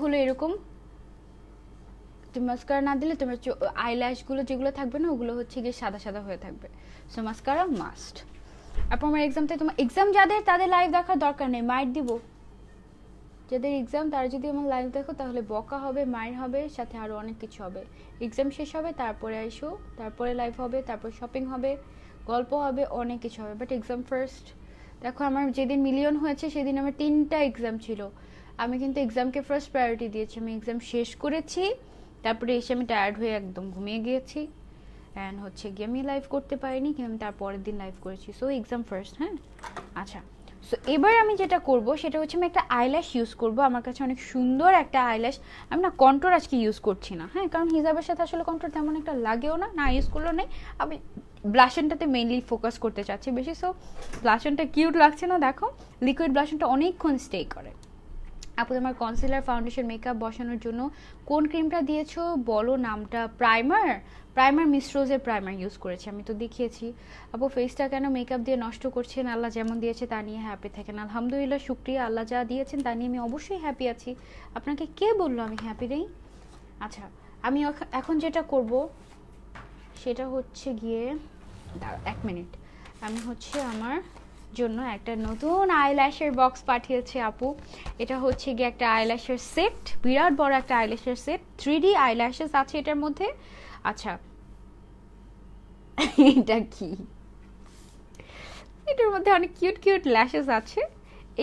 হলো এরকম। তুমি মাস্কারা না দিলে তোমার আইল্যাশগুলো যেগুলো থাকবে না ওগুলো হচ্ছে গিয়ে সাদা সাদা হয়ে থাকবে। So mascara must. আপু আমার এক্সামতে তোমার এক্সাম যাদের তাদের লাইভ দেখার দরকার নেই, মাইট দিব। যাদের এক্সাম তারা যদি আমার লাইভ দেখো তাহলে বকা হবে, মাইর হবে, সাথে আরও অনেক কিছু হবে। এক্সাম শেষ হবে তারপরে আইসো, তারপরে লাইভ হবে, তারপর শপিং হবে, গল্প হবে, অনেক কিছু হবে, বাট এক্সাম ফার্স্ট। দেখো আমার যেদিন মিলিয়ন হয়েছে সেদিন আমার 3টা এক্সাম ছিল, আমি কিন্তু এক্সামকে ফার্স্ট প্রায়োরিটি দিয়েছি। আমি এক্সাম শেষ করেছি, তারপরে এসে আমি টায়ার্ড হয়ে একদম ঘুমিয়ে গিয়েছি, অ্যান্ড হচ্ছে গিয়ে আমি লাইভ করতে পারিনি, কিন্তু আমি তারপরের দিন লাইভ করেছি। So exam first. হ্যাঁ আচ্ছা, সো এবার আমি যেটা করব সেটা হচ্ছে আমি একটা আইল্যাশ ইউজ করব। আমার কাছে অনেক সুন্দর একটা আইল্যাশ, আমি না কন্ট্রোর আজকে ইউজ করছি না, হ্যাঁ, কারণ হিজাবের সাথে আসলে কন্ট্রোর তেমন একটা লাগেও না, না ইউজ করলেও নেই। আমি ব্লাশনটাতে মেইনলি ফোকাস করতে চাচ্ছি বেশি। সো ব্লাশনটা কিউট লাগছে না, দেখো লিকুইড ব্লাশনটা অনেকক্ষণ স্টে করে। আপু তোমার কনসিলার, ফাউন্ডেশন, মেকআপ বসানোর জন্য কোন ক্রিমটা দিয়েছো বলো নামটা। প্রাইমার মিস রোজের প্রাইমার ইউজ করেছি, আমি তো দেখিয়েছি। আপু ফেসটা কেন মেকআপ দিয়ে নষ্ট করছেন, আল্লাহ যেমন দিয়েছে তা নিয়ে হ্যাপি থাকেন। আলহামদুলিল্লাহ, শুক্রিয়া, আল্লাহ যা দিয়েছেন তা নিয়ে আমি অবশ্যই হ্যাপি আছি। আপনাকে কে বললো আমি হ্যাপি নেই? আচ্ছা, আমি এখন যেটা করব সেটা হচ্ছে গিয়ে, 1 মিনিট, আমি হচ্ছে আমার জন্য একটা নতুন আইল্যাশের বক্স পাঠিয়েছে আপু। এটা হচ্ছে গিয়ে একটা আইল্যাশের সেট, বিরাট বড় একটা আইল্যাশের সেট, 3D আইল্যাশেস আছে এটার মধ্যে। আচ্ছা এটা কি, এটার মধ্যে অনেক কিউট কিউট ল্যাশেস আছে।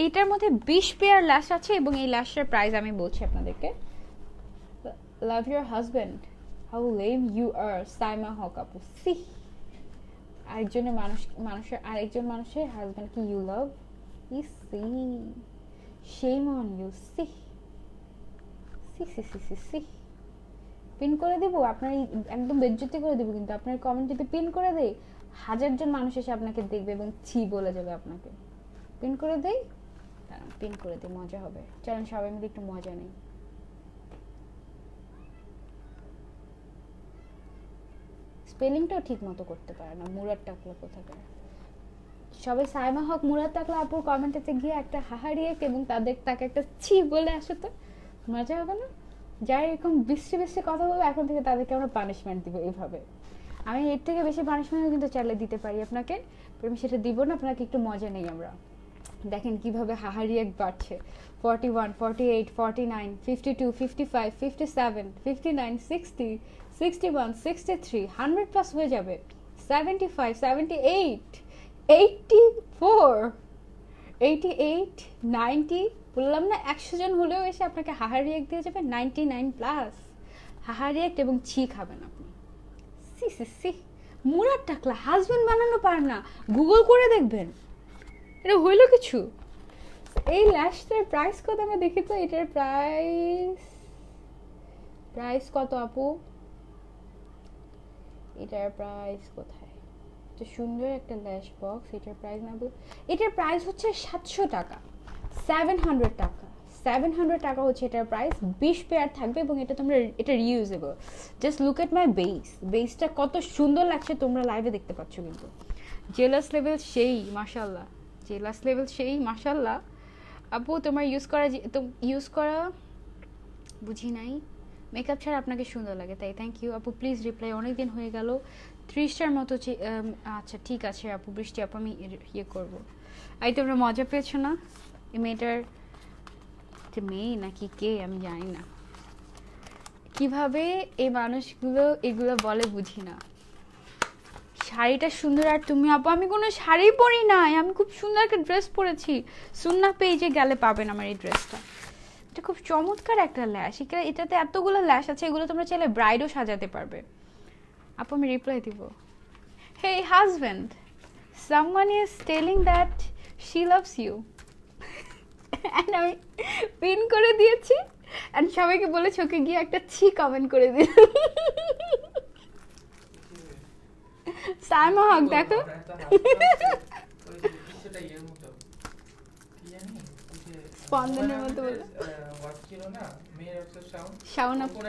এইটার মধ্যে 20 পেয়ার ল্যাশ আছে, এবং এই ল্যাশের প্রাইস আমি বলছি আপনাদেরকে। Love your husband, how lame you are, Saima Haque আপু। সি আরেকজন মানুষের হাজব্যান্ডকে ইউ লাভ, সি shame on you, সি সি সি সি সি সি। পিন করে দিব আপনার, একদম বেজ্জতি করে দিব, কিন্তু আপনার কমেন্ট যদি পিন করে দেই 1000 জন মানুষ এসে আপনাকে দেখবে এবং ছি বলে যাবে আপনাকে। পিন করে দেই, পিন করে দিই, মজা হবে। চলেন সবাই মিলে একটু মজা নেই। স্পেলিংটাও ঠিক মতো করতে পারে না, মুরাদ টাকলা কোথাকার। সবাই সাইমা হক মুরাদ টাকলা আপুর কমেন্টেতে গিয়ে একটা হাহারি এবং তাকে একটা ছি বলে আসো তো, মজা হবে না? যারা এরকম বিশ্রী বিশ্রী কথা বলবো এখন থেকে তাদেরকে আমরা পানিশমেন্ট দিব এইভাবে। আমি এর থেকে বেশি পানিশমেন্ট কিন্তু চাইলে দিতে পারি আপনাকে, আমি সেটা দিব না, আপনাকে একটু মজা নেই আমরা। দেখেন কিভাবে হাহারি এক বাড়ছে, 41, 48, 49, 52, 55, 57, 59, 60, 61, 63, 100+ হয়ে যাবে, 75, 78, 84, 88, 90, বললাম না 100 জন হলেও এসে আপনাকে হাহারি এক দিয়ে যাবে, 99+ হাহারি এক, এবং ছি খাবেন আপনি। সি সি সি, মুরাদ টাকলা হাজবেন্ড বানানো পারে না, গুগল করে দেখবেন, এটা হইলো কিছু। এই ল্যাশটার প্রাইস কত আমরা দেখি তো, এটার প্রাইস কত আপু, এটার প্রাইস কোথায়? তো সুন্দর একটা ল্যাশ বক্স, এটার প্রাইস না, এটার প্রাইস হচ্ছে 700 টাকা, 700 টাকা, 700 টাকা হচ্ছে এটার প্রাইস। 20 পেয়ার থাকবে, এবং এটা রিইউজেবল। জাস্ট লুক এট মাই বেসটা কত সুন্দর লাগছে, তোমরা লাইভে দেখতে পাচ্ছ কিন্তু। জেলাস লেভেল সেই, মাশাআল্লাহ, জেলাস লেভেল সেই, মাশাআল্লাহ। আপু তোমার ইউজ করা বুঝি নাই, মেকআপ ছাড়া আপনাকে সুন্দর লাগে তাই। থ্যাংক ইউ আপু, প্লিজ রিপ্লাই, অনেক দিন হয়ে গেল। 30টার মতো, আচ্ছা ঠিক আছে আপু, বৃষ্টি আপু আমি ইয়ে করবো। এই তোমরা মজা পেয়েছো না? এই মেয়েটার মেয়ে নাকি কে আমি জানি না, কিভাবে এই মানুষগুলো এগুলো বলে বুঝি না। শাড়িটা সুন্দর, আর তুমি আপু, আমি কোনো শাড়ি পরি নাই, আমি খুব সুন্দর একটা ড্রেস পরেছি, সুন্না পেজে গেলে পাবেন আমার এই ড্রেসটা। এটা খুব চমৎকার একটা ল্যাশ, এটাতে এতগুলো ল্যাশ আছে, এগুলো তোমরা চাইলে ব্রাইডও সাজাতে পারবে। আপু আমি রিপ্লাই দিব, hey husband, someone is telling that she loves you, and আমি পিন করে দিয়েছি, এন্ড সবাইকে বলেছি ওকে গিয়ে একটা ছি কমেন্ট করে দিল। সাইমা হক দেখো, স্পন্দনের মতো বলে শাওন কোন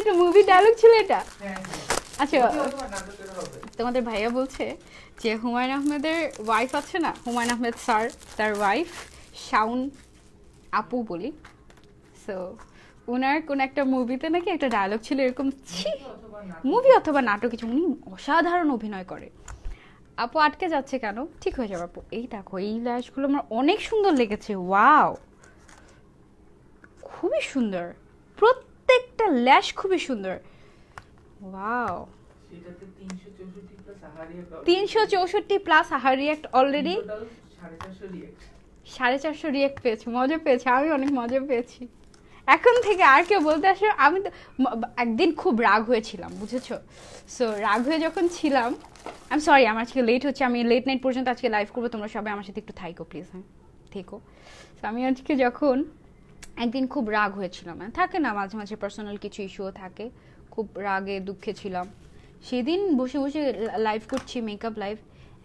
একটা মুভি ডায়লগ ছিল এটা। আচ্ছা তোমাদের ভাইয়া বলছে যে হুমায়ুন আহমেদের ওয়াইফ আছে না, হুমায়ুন আহমেদ স্যার, তার ওয়াইফ শাওন আপু বলি, সো ওনার কোন একটা মুভিতে নাকি একটা ডায়লগ ছিল এরকম, ছি মুভি অথবা নাটক কিছু, উনি অসাধারণ অভিনয় করে। আপু আটকে যাচ্ছে কেন? ঠিক হয়ে যাবে আপু। এই দেখো এই ল্যাশগুলো আমার অনেক সুন্দর লেগেছে, ওয়াও খুবই সুন্দর, প্রত্যেকটা ল্যাশ খুবই সুন্দর, ওয়াও। 364 প্লাস আহার রিয়াক্ট অলরেডি 450 রিয়াক্ট পেয়েছি, মজা পেয়েছি, আমি অনেক মজা পেয়েছি। এখন থেকে আর কেউ বলতে আসলে, আমি তো একদিন খুব রাগ হয়েছিলাম বুঝেছো, সো রাগ হয়ে যখন ছিলাম, আমি সরি আমার আজকে লেট হচ্ছে, আমি লেট নাইট পর্যন্ত আজকে লাইভ করবো, তোমরা সবাই আমার সাথে একটু থাইকো প্লিজ, হ্যাঁ থেকো। তো আমি আজকে যখন একদিন খুব রাগ হয়েছিলাম, থাকে না মাঝে মাঝে পার্সোনাল কিছু ইস্যুও থাকে, খুব রাগে দুঃখে ছিলাম, সেদিন বসে বসে লাইভ করছি মেকআপ লাইভ,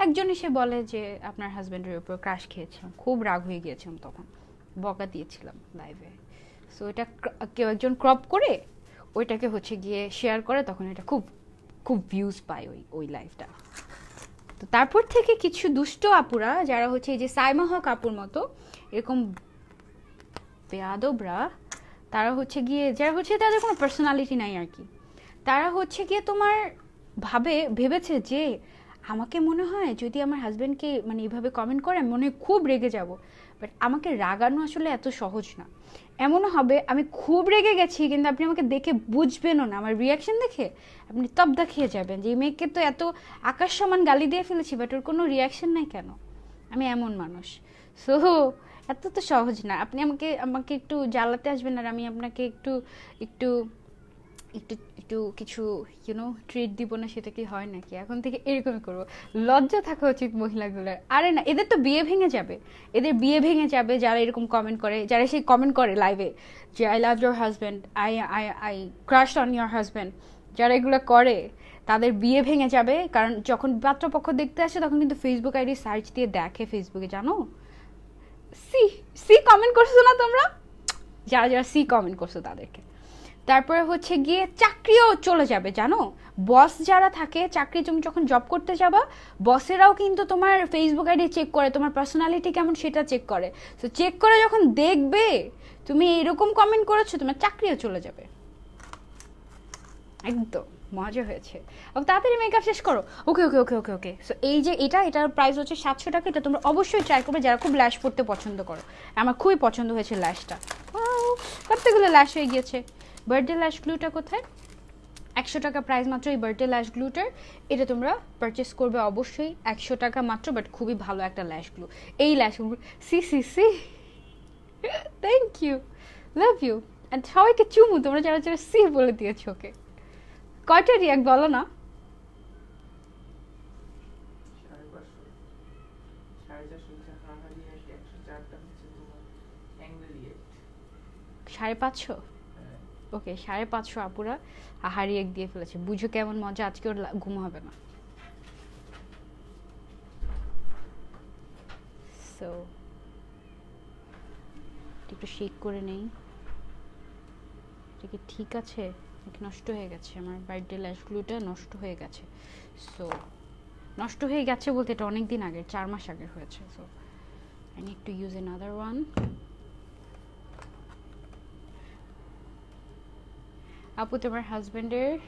একজন এসে বলে যে আপনার হাজব্যান্ডের উপর ক্রাশ খেয়েছিলাম, খুব রাগ হয়ে গিয়েছিলাম, তখন বকা দিয়েছিলাম লাইভে। সো এটা কেউ একজন ক্রপ করে ওইটাকে হচ্ছে গিয়ে শেয়ার করে, তখন এটা খুব খুব ভিউজ পায় ওই লাইভটা। তো তারপর থেকে কিছু দুষ্ট আপুরা যারা হচ্ছে এই যে সাইমা হক আপুর মতো এরকম বেয়াদবরা, তারা হচ্ছে গিয়ে যারা হচ্ছে তাদের কোনো পার্সোনালিটি নাই আর কি, তারা হচ্ছে গিয়ে তোমার ভেবেছে যে আমাকে মনে হয় যদি আমার হাজব্যান্ডকে মানে এইভাবে কমেন্ট করে আমি মনে হয় খুব রেগে যাব, বাট আমাকে রাগানো আসলে এত সহজ না। এমনও হবে আমি খুব রেগে গেছি কিন্তু আপনি আমাকে দেখে বুঝবেনও না, আমার রিয়াকশন দেখে আপনি তবদা খেয়ে যাবেন যে এই মেয়েকে তো এত আকাশ সমান গালি দিয়ে ফেলেছি বাট ওর কোনো রিয়াকশন নাই কেন, আমি এমন মানুষ। সো এত তো সহজ না, আপনি আমাকে আমাকে একটু জ্বালাতে আসবেন আর আমি আপনাকে একটু একটু একটু একটু কিছু ইউনো ট্রিট দিব না, সেটা কি হয় নাকি? এখন থেকে এরকমই করবো, লজ্জা থাকা উচিত মহিলাগুলোর। আরে না, এদের তো বিয়ে ভেঙে যাবে, এদের বিয়ে ভেঙে যাবে যারা এরকম কমেন্ট করে, যারা সেই কমেন্ট করে লাইভে যে I love your husband, I I I crush on your husband, যারা এগুলো করে তাদের বিয়ে ভেঙে যাবে। কারণ যখন পাত্রপক্ষ দেখতে আসে তখন কিন্তু ফেসবুক আইডি সার্চ দিয়ে দেখে, ফেসবুকে জানো সি সি কমেন্ট করছো না তোমরা, যারা যারা সি কমেন্ট করছো তাদেরকে। তারপরে হচ্ছে গিয়ে চাকরিও চলে যাবে জানো, বস যারা থাকে চাকরি, তুমি যখন জব করতে যাবা বসেরাও কিন্তু তোমার ফেসবুক আইডি চেক করে, তোমার পার্সোনালিটি কেমন সেটা চেক করে। তো চেক করে যখন দেখবে তুমি এরকম কমেন্ট করেছো তোমার চাকরিও চলে যাবে। একদম মজা হয়েছে। তাড়াতাড়ি মেকআপ শেষ করো। ওকে ওকে ওকে ওকে ওকে সো এই যে এটার প্রাইস হচ্ছে 700 টাকা। এটা তোমরা অবশ্যই ট্রাই করবে যারা খুব ল্যাশ পড়তে পছন্দ করো। আমার খুবই পছন্দ হয়েছে ল্যাশটা, কতগুলো ল্যাশ হয়ে গিয়েছে। বার্থডে ল্যাশ গ্লুটা কোথায়? 100 টাকা প্রাইস মাত্র এই বার্থডে ল্যাশ গ্লুটার, এটা তোমরা পারচেস করবে অবশ্যই 100 টাকা মাত্র, বাট খুবই ভালো একটা ল্যাশ গ্লু। এই lash glue see C see thank you, love you. And সবাইকে চুমু, তোমরা যারা যারা সি বলে দিয়েছো। ওকে কয়টা রিয়াক্ট বলো না? 550। ওকে 550 আপুরা আহা রিয়াক্ট দিয়ে ফেলেছে, বুঝো কেমন মজা, আজকে ওর ঘুম হবে না। সো একটু শেক করে নেই, এটা কি ঠিক আছে নাকি নষ্ট হয়ে গেছে? আমার বার্থডে ল্যাশগুলোটা নষ্ট হয়ে গেছে। সো নষ্ট হয়ে গেছে বলতে এটা অনেক দিন আগে, 4 মাস আগে হয়েছে। So I need to use another one. আপু তোমার হাজবেন্ডের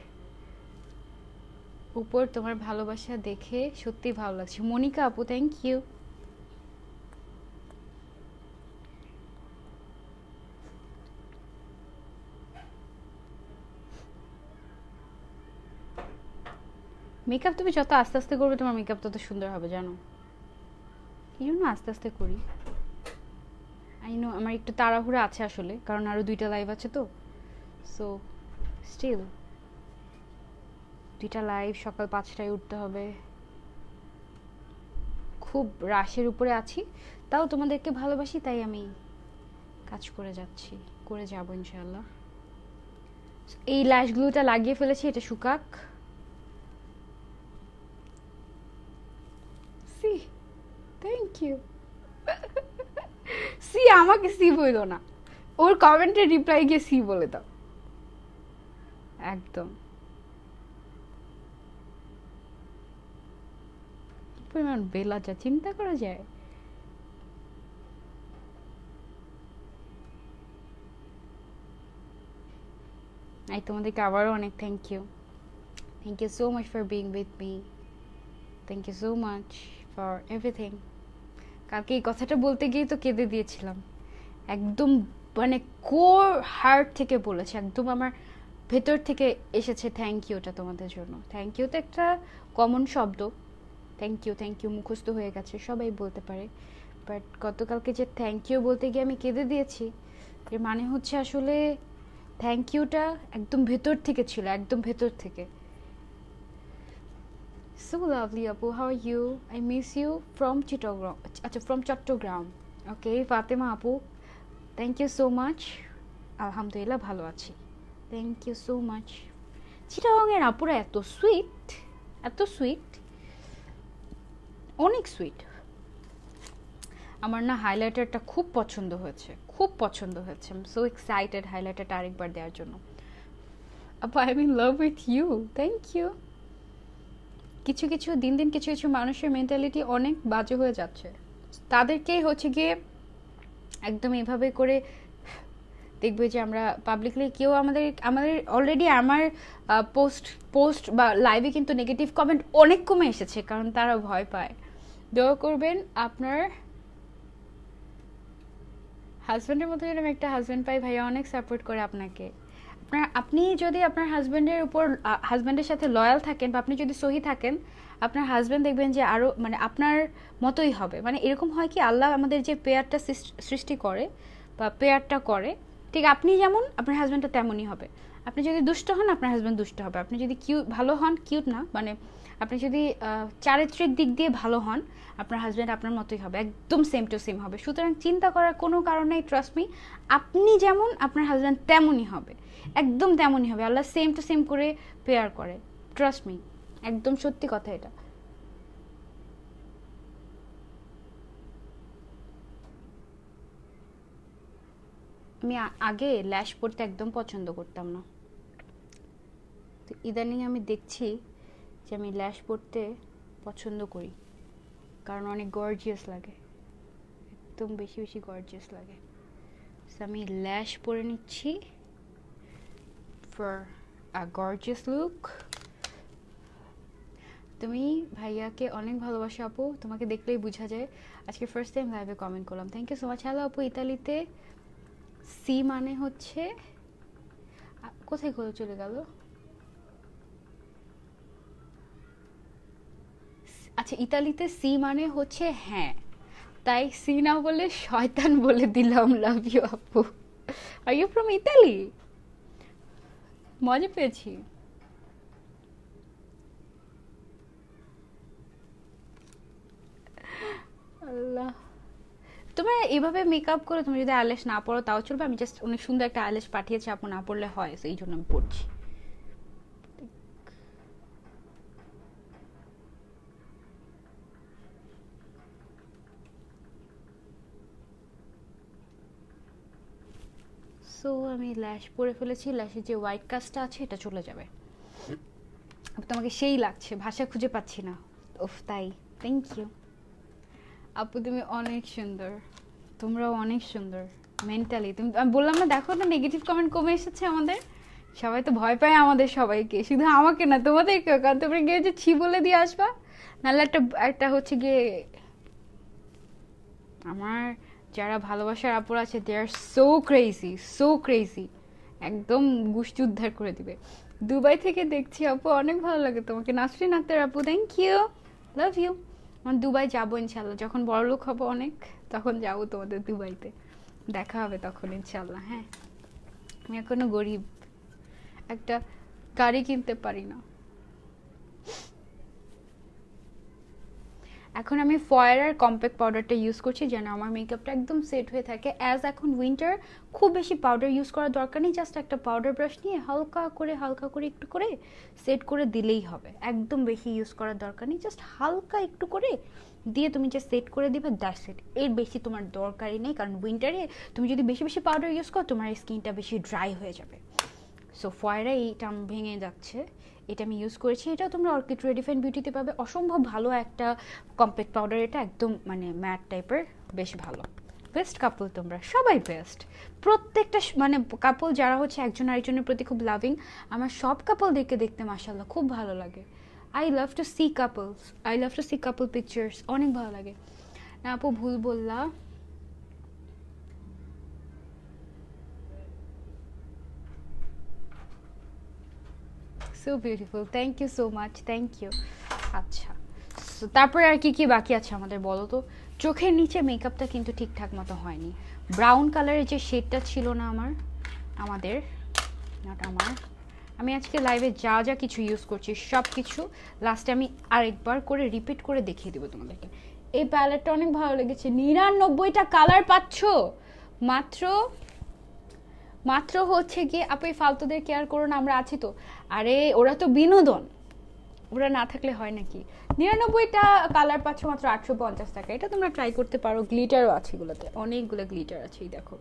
উপর তোমার ভালোবাসা দেখে সত্যি ভালো লাগছে। মনিকা আপু থ্যাংক ইউ। মেকআপ তুমি যত আস্তে আস্তে করবে তোমার মেকআপ তত সুন্দর হবে জানো, এই জন্য আস্তে আস্তে করি। আই নো আমার একটু তাড়াহুড়া আছে আসলে, কারণ আরও 2টা লাইভ আছে তো। সো স্টিল 2টা লাইভ, সকাল 5টায় উঠতে হবে, খুব রাশের উপরে আছি, তাও তোমাদেরকে ভালোবাসি তাই আমি কাজ করে যাচ্ছি, করে যাবো ইনশাআল্লাহ। এই ল্যাশগুলোটা লাগিয়ে ফেলেছি, এটা শুকাক। সি থ্যাংক ইউ। সি আমাকে সি বইল না, ওর কমেন্টের রিপ্লাই গিয়ে সি বলে দাও একদম। পরিমাণ বেলা যা চিন্তা করা যায়। এই তোমাদেরকে আবারও অনেক thank you. Thank you so much for being with me, thank you so much for everything. কালকে এই কথাটা বলতে গিয়ে তো কেঁদে দিয়েছিলাম, একদম মানে কোর হার্ট থেকে বলেছে, একদম আমার ভেতর থেকে এসেছে থ্যাংক ইউটা তোমাদের জন্য। থ্যাংক ইউ তো একটা কমন শব্দ, থ্যাংক ইউ মুখস্থ হয়ে গেছে, সবাই বলতে পারে, বাট গতকালকে যে থ্যাংক ইউ বলতে গিয়ে আমি কেঁদে দিয়েছি, এর মানে হচ্ছে আসলে থ্যাংক ইউটা একদম ভেতর থেকে ছিল, একদম ভেতর থেকে। So lovely, Apu. How are you? I miss you from Chittagong. Acha, from Chattogram. Okay, Fatima Apu. Thank you so much. Alhamdulillah, bhalo achi. Thank you so much. Chittagong এর আপুরা এত সুইট, এত সুইট, অনেক sweet. আমার না হাইলাইটারটা খুব পছন্দ হয়েছে, খুব পছন্দ হয়েছে। আই এম সো এক্সাইটেড হাইলাইটারটা আরেকবার দেওয়ার জন্য। আপু, I am in love with you. Thank you. কিছু কিছু দিন দিন কিছু কিছু মানুষের মেন্টালিটি অনেক বাজে হয়ে যাচ্ছে, তাদেরকেই হচ্ছে গিয়ে একদম এভাবে করে দেখবে যে আমরা পাবলিকলি কেউ আমাদের অলরেডি আমার পোস্ট বা লাইভে কিন্তু নেগেটিভ কমেন্ট অনেক কমে এসেছে, কারণ তারা ভয় পায়। দোয়া করবেন আপনার হাজব্যান্ডের মতো যেন একটা হাজব্যান্ড পাই, ভাইয়া অনেক সাপোর্ট করে আপনাকে। আপনি যদি আপনার হাজব্যান্ডের সাথে লয়াল থাকেন বা আপনি যদি সহি থাকেন, আপনার হাজব্যান্ড দেখবেন যে আরও মানে আপনার মতোই হবে। মানে এরকম হয় কি, আল্লাহ আমাদের যে পেয়ারটা সৃষ্টি করে বা পেয়ারটা করে, ঠিক আপনি যেমন আপনার হাজব্যান্ডটা তেমনই হবে। আপনি যদি দুষ্ট হন, আপনার হাজব্যান্ড দুষ্ট হবে। আপনি যদি ভালো হন, কিউট না মানে আপনি যদি চারিত্রিক দিক দিয়ে ভালো হন, আপনার হাজব্যান্ড আপনার মতোই হবে, একদম সেম টু সেম হবে। সুতরাং চিন্তা করার কোনো কারণ নেই, ট্রাস্ট মি, আপনি যেমন আপনার হাজব্যান্ড তেমনই হবে, একদম তেমনই হবে। আল্লাহ সেম টু সেম করে পেয়ার করে, ট্রাস্ট মি, একদম সত্যি কথা এটা। আমি আগে ল্যাশ পরতে একদম পছন্দ করতাম না, তো ইদানিং আমি দেখছি যে আমি ল্যাশ পরতে পছন্দ করি, কারণ অনেক গর্জিয়াস লাগে, একদম বেশি বেশি গর্জিয়াস লাগে। আমি ল্যাশ পরে নিচ্ছি ফর আ গর্জিয়াস লুক। তুমি ভাইয়াকে অনেক ভালোবাসো আপু, তোমাকে দেখলেই বোঝা যায়। আজকে ফার্স্ট টাইম লাইভে কমেন্ট করলাম, thank you so much. Hello আপু, ইতালিতে সি মানে হচ্ছে কোথায় চলে গেল? আচ্ছা, ইতালিতে সি মানে হচ্ছে হ্যাঁ, তাই সি না বলে শয়তান বলে দিলাম। লাভ ইউ আপু। Are you from Italy? মজা পেয়েছি। আল্লাহ, তোমরা এভাবে মেকআপ করে তুমি যদি আইল্যাশ না পড়ো তাও চলবে। আমি জাস্ট অনেক সুন্দর একটা আইল্যাশ পাঠিয়েছি, আপু না পড়লে হয়, এই জন্য আমি পড়ছি। সো আমি ল্যাশ পরে ফেলেছি, ল্যাশের যে হোয়াইট কাজটা আছে এটা চলে যাবে। তোমাকে সেই লাগছে, ভাষা খুঁজে পাচ্ছি না। ওফ, তাই থ্যাংক ইউ আপু, তুমি অনেক সুন্দর, তোমরাও অনেক সুন্দর মেন্টালি। তুমি, আমি বললাম না, দেখো না নেগেটিভ কমেন্ট কমে এসেছে আমাদের। সবাই তো ভয় পায় আমাদের সবাইকে, শুধু আমাকে না তোমাদেরকেও, কারণ তোমরা গিয়ে যে ছি বলে দিয়ে আসবা, নাহলে একটা হচ্ছে গিয়ে আমার যারা ভালোবাসার আপুর আছে, দে আর সো ক্রেজি, একদম গোষ্ঠী উদ্ধার করে দিবে। দুবাই থেকে দেখছি আপু, অনেক ভালো লাগে তোমাকে। নাসরিন আক্তার আপু, থ্যাংক ইউ, লাভ ইউ। আমি দুবাই যাবো ইনশাল্লাহ, যখন বড়লোক হবো অনেক, তখন যাবো তোমাদের দুবাইতে, দেখা হবে তখন ইনশাল্লাহ। হ্যাঁ, আমি এখনো গরিব, একটা গাড়ি কিনতে পারি না। এখন আমি ফয়েরার কম্প্যাক্ট পাউডারটা ইউজ করছি যেন আমার মেকআপটা একদম সেট হয়ে থাকে। অ্যাজ এখন উইন্টার, খুব বেশি পাউডার ইউজ করার দরকার নেই, জাস্ট একটা পাউডার ব্রাশ নিয়ে হালকা করে একটু করে সেট করে দিলেই হবে। একদম বেশি ইউজ করার দরকার নেই, জাস্ট হালকা একটু করে দিয়ে তুমি যে সেট করে দিবে, দ্যাটস ইট। এর বেশি তোমার দরকারই নেই, কারণ উইন্টারে তুমি যদি বেশি বেশি পাউডার ইউজ করো, তোমার স্কিনটা বেশি ড্রাই হয়ে যাবে। সো ফয়েরা এইটা ভেঙে যাচ্ছে, এটা আমি ইউজ করেছি। এটাও তোমরা অর্কিড রেডিফাইন বিউটিতে পাবে, অসম্ভব ভালো একটা কম্প্যাক্ট পাউডার। এটা একদম মানে ম্যাট টাইপের, বেশ ভালো। বেস্ট কাপল, তোমরা সবাই বেস্ট। প্রত্যেকটা মানে কাপল যারা হচ্ছে একজন আরেকজনের প্রতি খুব লাভিং, আমার সব কাপলদেরকে দেখতে মাশাআল্লাহ খুব ভালো লাগে। I love to see couples, I love to see couple pictures, অনেক ভালো লাগে। না আপু ভুল বললা, so beautiful, thank you so much, thank you. আচ্ছা, তারপরে আর কি কি বাকি আছে আমাদের বলো তো। চোখের নিচে মেকআপটা কিন্তু ঠিকঠাক মতো হয়নি। ব্রাউন কালারের যে শেডটা ছিল না আমাদের নট আমার, আমি আজকে লাইভে যা যা কিছু ইউজ করছি সব কিছু লাস্টে আমি আরেকবার করে রিপিট করে দেখিয়ে দেবো তোমাদেরকে। এই প্যালেটটা অনেক ভালো লেগেছে। 99টা কালার পাচ্ছ মাত্র মাত্র হচ্ছে গিয়ে। আপু এই ফালতুদের কেয়ার করো না, আমরা আছি তো। আরে ওরা তো বিনোদন, ওরা না থাকলে হয় নাকি। 99টা কালার পাচ্ছ মাত্র 850 টাকা। এটা তোমরা ট্রাই করতে পারো। গ্লিটারও আছে এগুলোতে, অনেকগুলো গ্লিটার আছে। এই দেখো,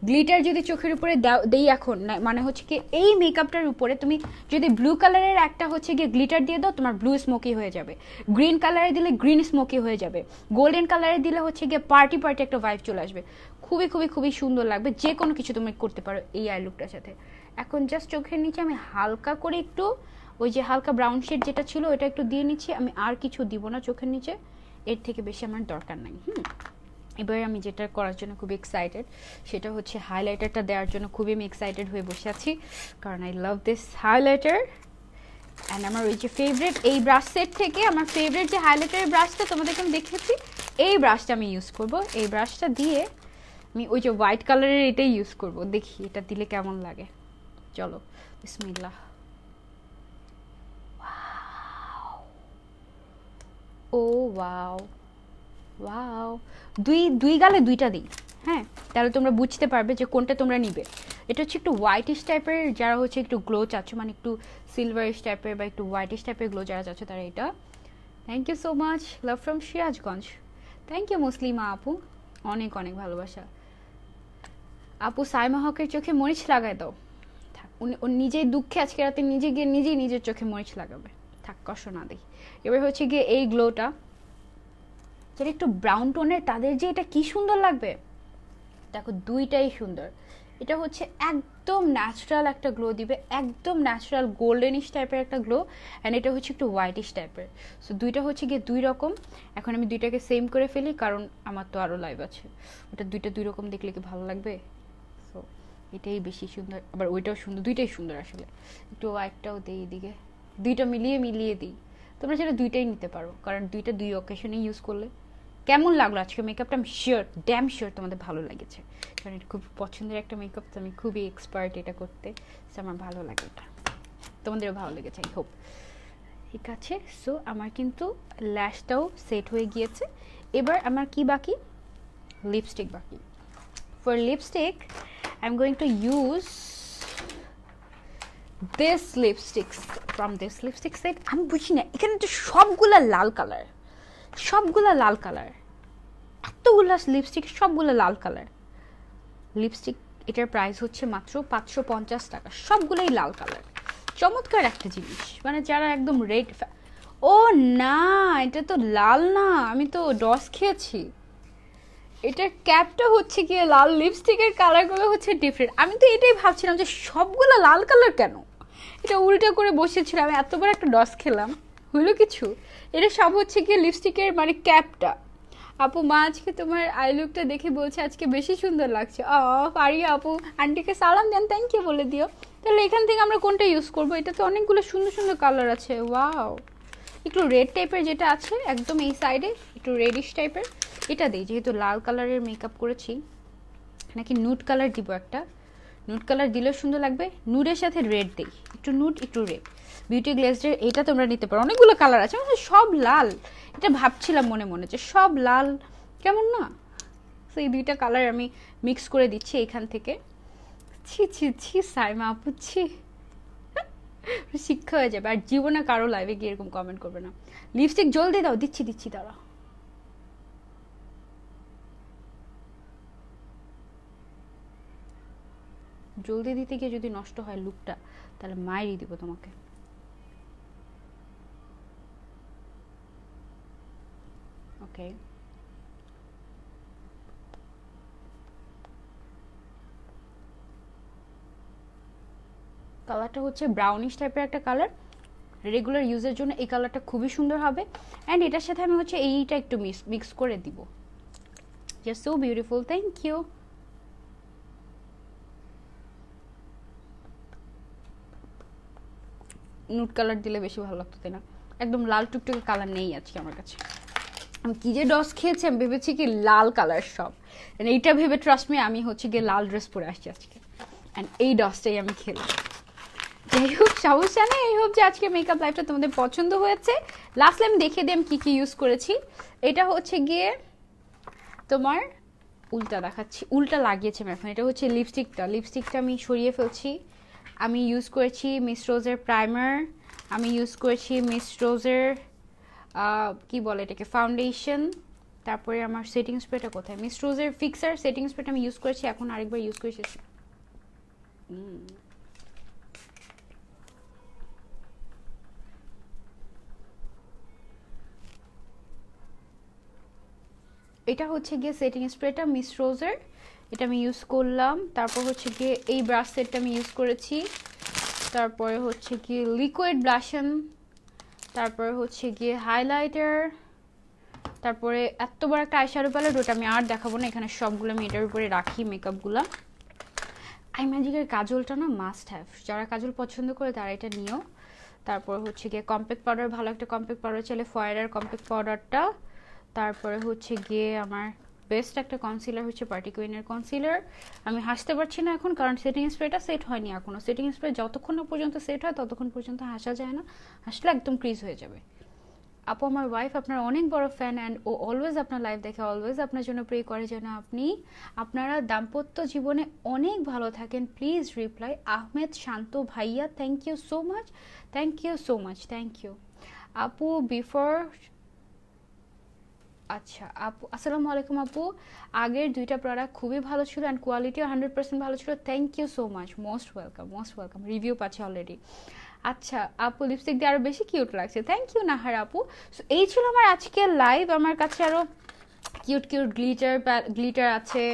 গ্লিটার যদি চোখের উপরে দেই এখন না, মানে হচ্ছে কি এই মেকআপটার উপরে তুমি যদি ব্লু কালারের একটা হচ্ছে গিয়ে গ্লিটার দিয়ে দাও, তোমার ব্লু স্মোকি হয়ে যাবে। গ্রিন কালারে দিলে গ্রিন স্মোকি হয়ে যাবে। গোল্ডেন কালারে দিলে হচ্ছে গিয়ে পার্টি পার্টি একটা ভাইব চলে আসবে। খুবই খুবই খুবই সুন্দর লাগবে। যে কোনো কিছু তুমি করতে পারো এই আই লুকটার সাথে। এখন জাস্ট চোখের নিচে আমি হালকা করে একটু ওই যে হালকা ব্রাউন শেড যেটা ছিল ওটা একটু দিয়ে নিচ্ছি। আমি আর কিছু দিব না চোখের নিচে, এর থেকে বেশি আমার দরকার নাই। এবার আমি যেটা করার জন্য খুবই এক্সাইটেড সেটা হচ্ছে হাইলাইটারটা দেওয়ার জন্য খুবই আমি এক্সাইটেড হয়ে বসে আছি, কারণ I love this highlighter. And আমার ওই যে ফেভারিট এই ব্রাশ সেট থেকে আমার ফেভারিট যে হাইলাইটারের ব্রাশটা তোমাদেরকে আমি দেখিয়েছি, এই ব্রাশটা আমি ইউজ করব। এই ব্রাশটা দিয়ে আমি ওই যে হোয়াইট কালারের এটাই ইউজ করব। দেখি এটা দিলে কেমন লাগে। চলো বিসমিল্লাহ। ও ওয়াও ওয়াও, দুই গালে দুইটা দিই। হ্যাঁ, তাহলে তোমরা বুঝতে পারবে যে কোনটা তোমরা নিবে। এটা হচ্ছে একটু হোয়াইটিশ টাইপের, যারা হচ্ছে একটু গ্লো চাচ্ছ, মানে একটু সিলভারিশ টাইপের বা একটু হোয়াইটিশ টাইপের গ্লো যারা চাচ্ছ তারা এটা। Thank you so much, love from Sirajganj. Thank you Muslima আপু, অনেক অনেক ভালোবাসা। আপু সাইমা হকের চোখে মরিচ লাগায় দাও। থাক, উনি নিজেই দুঃখে আজকে রাতে নিজে গিয়ে নিজেই নিজের চোখে মরিচ লাগাবে। থাক, কষ্ট না দিই। এবার হচ্ছে গিয়ে এই গ্লোটা যেটা একটু ব্রাউন টোনের, তাদের যে এটা কি সুন্দর লাগবে। দেখো দুইটাই সুন্দর। এটা হচ্ছে একদম ন্যাচারাল একটা গ্লো দিবে, একদম ন্যাচারাল গোল্ডেনিশ টাইপের একটা গ্লো। অ্যান্ড এটা হচ্ছে একটু হোয়াইটিশ টাইপের। সো দুইটা হচ্ছে গিয়ে দুই রকম। এখন আমি দুইটাকে সেম করে ফেলি, কারণ আমার তো আরও লাইভ আছে। ওটা দুইটা দুই রকম দেখলে কি ভালো লাগবে। সো এটাই বেশি সুন্দর, আবার ওইটাও সুন্দর, দুইটাই সুন্দর আসলে। একটু হোয়াইটটাও দিই এদিকে, দুইটা মিলিয়ে দিই। তোমরা সেটা দুইটাই নিতে পারো, কারণ দুইটা দুই অকেশনে ইউজ করলে। কেমন লাগলো আজকে মেকআপটা? আমি শিওর, ড্যাম শিওর তোমাদের ভালো লেগেছে, কারণ এটা খুব পছন্দের একটা মেকআপ। তো আমি খুবই এক্সপার্ট এটা করতে, সো আমার ভালো লাগে এটা। তোমাদেরও ভালো লেগেছে আই হোপ। ঠিক আছে, সো আমার কিন্তু ল্যাশটাও সেট হয়ে গিয়েছে। এবার আমার কি বাকি? লিপস্টিক বাকি। For lipstick I am going to use this lipsticks from this lipstick set. আমি বুঝি না, এখানে তো সবগুলা লাল কালার, সবগুলা লাল কালার, এতগুলা লিপস্টিক সবগুলো লাল কালার। লিপস্টিক এটার প্রাইস হচ্ছে মাত্র 550 টাকা, সবগুলোই লাল কালার। চমৎকার একটা জিনিস, মানে যারা একদম রেড। ও না, এটা তো লাল না, আমি তো ডস খেয়েছি। এটার ক্যাপটা হচ্ছে গিয়ে লাল, লিপস্টিকের কালারগুলো হচ্ছে ডিফারেন্ট। আমি তো এটাই ভাবছিলাম যে সবগুলো লাল কালার কেন, এটা উল্টা করে বসেছিলাম। আমি এতবার একটা ডস খেলাম, হলো কিছু। এটা সব হচ্ছে গিয়ে লিপস্টিকের মানে ক্যাপটা। আপু মা আজকে তোমার আই লুকটা দেখে বলছে আজকে বেশি সুন্দর লাগছে। পারিয়া আপু, আন্টিকে সালাম দেন, থ্যাংক ইউ বলে দিও। তাহলে এখান থেকে আমরা কোনটা ইউজ করবো? এটা তো অনেকগুলো সুন্দর সুন্দর কালার আছে। ওয়াও, একটু রেড টাইপের যেটা আছে একদম এই সাইডে, একটু রেডিশ টাইপের এটা দিই, যেহেতু লাল কালারের মেকআপ করেছি। নাকি নুড কালার দিব একটা? নুড কালার দিলেও সুন্দর লাগবে। নুডের সাথে রেড দিই, একটু নুড একটু রেড। বিউটি গ্লেজের এটা তোমরা নিতে পারো, অনেকগুলো কালার আছে। সব লাল, এটা ভাবছিলাম মনে মনে যে সব লাল কেমন না। তো এই দুইটা কালার আমি মিক্স করে দিচ্ছি এখান থেকে। ছি ছি ছি সাইমা আপু, ছি, শিক্ষা হয়ে যাবে। আর জীবনে কারো লাইভে গিয়ে এরকম কমেন্ট করবে না। লিপস্টিক জলদি দাও, দিচ্ছি দাঁড়া। জলদি দিতে গিয়ে যদি নষ্ট হয় লুকটা, তাহলে মায়েরই দিব তোমাকে। ওকে, কালারটা হচ্ছে ব্রাউনিশ টাইপের একটা কালার, রেগুলার ইউজের জন্য এই কালারটা খুবই সুন্দর হবে। অ্যান্ড এটার সাথে আমি হচ্ছে এইটা একটু মিক্স করে দিব। Just so beautiful, thank you. Nude colour দিলে বেশি ভালো লাগতো, তাই না? একদম লাল টুকটুকে কালার নেই আজকে আমার কাছে। আমি কি যে ডস খেয়েছি, আমি ভেবেছি কি লাল কালার সব, এইটা ভেবে ট্রাস্ট মি আমি হচ্ছে গিয়ে লাল ড্রেস পরে আসছি আজকে, অ্যান্ড এই ডসটাই আমি খেলাম। যাই হোক, সমস্যা নেই। এই হোক যে আজকে মেকআপ লাইফটা তোমাদের পছন্দ হয়েছে। লাস্টে আমি দেখিয়ে দিই আমি কী কী ইউজ করেছি। এটা হচ্ছে গিয়ে তোমার উল্টা দেখাচ্ছি, উল্টা লাগিয়েছি আমি এখন। এটা হচ্ছে লিপস্টিকটা আমি সরিয়ে ফেলছি। আমি ইউজ করেছি মিস রোজের প্রাইমার, আমি ইউজ করেছি মিস রোজের কি বলে এটাকে ফাউন্ডেশন, তারপরে আমার সেটিং স্প্রেটা কোথায়, মিস রোজের ফিক্সার সেটিং স্প্রেটা আমি ইউজ করেছি, এখন আরেকবার ইউজ করেছি। এটা হচ্ছে গিয়ে সেটিং স্প্রেটা মিস রোজের, এটা আমি ইউজ করলাম। তারপর হচ্ছে গিয়ে এই ব্রাশ সেটটা আমি ইউজ করেছি। তারপরে হচ্ছে গিয়ে লিকুইড ব্লাশন, তারপরে হচ্ছে গিয়ে হাইলাইটার, তারপরে এত বড় একটা আইশ্যাডো প্যালেট, ওটা আমি আর দেখাবো না, এখানে সবগুলো আমি এটার উপরে রাখি মেকআপগুলো। আই ম্যাজিকের কাজলটা না মাস্ট হ্যাভ, যারা কাজল পছন্দ করে তারা এটা নিও। তারপর হচ্ছে গিয়ে কম্প্যাক্ট পাউডার, ভালো একটা কম্প্যাক্ট পাউডার চাইলে ফয়েরার কম্প্যাক্ট পাউডারটা। তারপরে হচ্ছে গিয়ে আমার বেস্ট একটা কনসিলার হচ্ছে পার্টি কুইনের কনসিলার। আমি হাসতে পারছি না এখন, কারণ সেটিং স্প্রেটা সেট হয়নি এখনও। সেটিং স্প্রে যতক্ষণ না পর্যন্ত সেট হয় ততক্ষণ পর্যন্ত হাসা যায় না, হাসলে একদম ক্রিজ হয়ে যাবে। আপু আমার ওয়াইফ আপনার অনেক বড় ফ্যান, অ্যান্ড ও অলওয়েজ আপনার লাইভ দেখে, অলওয়েজ আপনার জন্য প্রে করে যেন আপনারা দাম্পত্য জীবনে অনেক ভালো থাকেন। প্লিজ রিপ্লাই আহমেদ শান্ত ভাইয়া, thank you so much, thank you so much, thank you আপু। বিফোর আচ্ছা আপু, আসসালামু আলাইকুম আপু, আগের দুইটা প্রোডাক্ট খুবই ভালো ছিল অ্যান্ড কোয়ালিটিও 100% ভালো ছিল, thank you so much, most welcome, most welcome. Review পাচ্ছি অলরেডি। আচ্ছা আপু, লিপস্টিক দিয়ে আরও বেশি কিউট লাগছে, থ্যাংক ইউ নাহার আপু। সো এই ছিল আমার আজকের লাইভ। আমার কাছে আরও কিউট গ্লিটার আছে।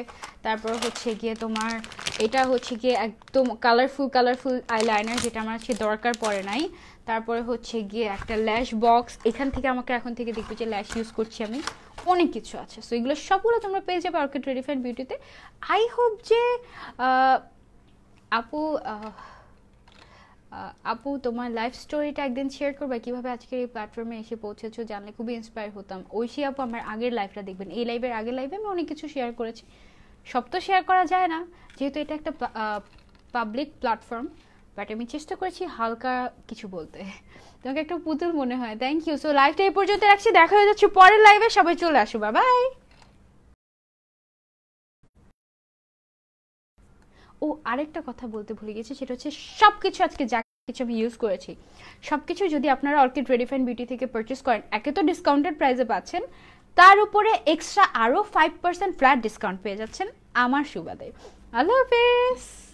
তারপর হচ্ছে গিয়ে তোমার এটা হচ্ছে গিয়ে একদম কালারফুল আইলাইনার, যেটা আমার আজকে দরকার পড়ে নাই। তারপরে হচ্ছে গিয়ে একটা ল্যাশ বক্স, এখান থেকে আমাকে এখন থেকে দেখবে যে ল্যাশ ইউজ করছি আমি, অনেক কিছু আছে। সো এগুলো সবগুলো তোমরা পেয়ে যাবে অর্কিড রেডিফাইন্ড বিউটিতে। আই হোপ যে আপু তোমার লাইফ স্টোরিটা একদিন শেয়ার করবে, কীভাবে আজকের এই প্ল্যাটফর্মে এসে পৌঁছেছো, জানলে খুবই ইন্সপায়ার হতাম। ঐশী আপু আমার আগের লাইফটা দেখবেন, এই লাইভের আগের লাইভে আমি অনেক কিছু শেয়ার করেছি, সব তো শেয়ার করা যায় না যেহেতু এটা একটা পাবলিক প্ল্যাটফর্ম, বাট আমি চেষ্টা করেছি হালকা কিছু বলতে। তোমাকে একটা পুতুল মনে হয়, থ্যাংক ইউ। সো লাইভটা এই পর্যন্ত রাখছি, দেখা হয়ে যাচ্ছে পরের লাইভে, সবাই চলে আসো, বাই। ও আরেকটা কথা বলতে ভুলে গেছি, সেটা হচ্ছে সব কিছু আজকে যা কিছু আমি ইউজ করেছি সব কিছু যদি আপনারা অর্কিড রেডিফাইন্ড বিউটি থেকে পারচেস করেন, একে তো ডিসকাউন্টেড প্রাইসে পাচ্ছেন, তার উপরে এক্সট্রা আরও 5% ফ্ল্যাট ডিসকাউন্ট পেয়ে যাচ্ছেন আমার সুবাদে। আল্লাহ হাফেজ।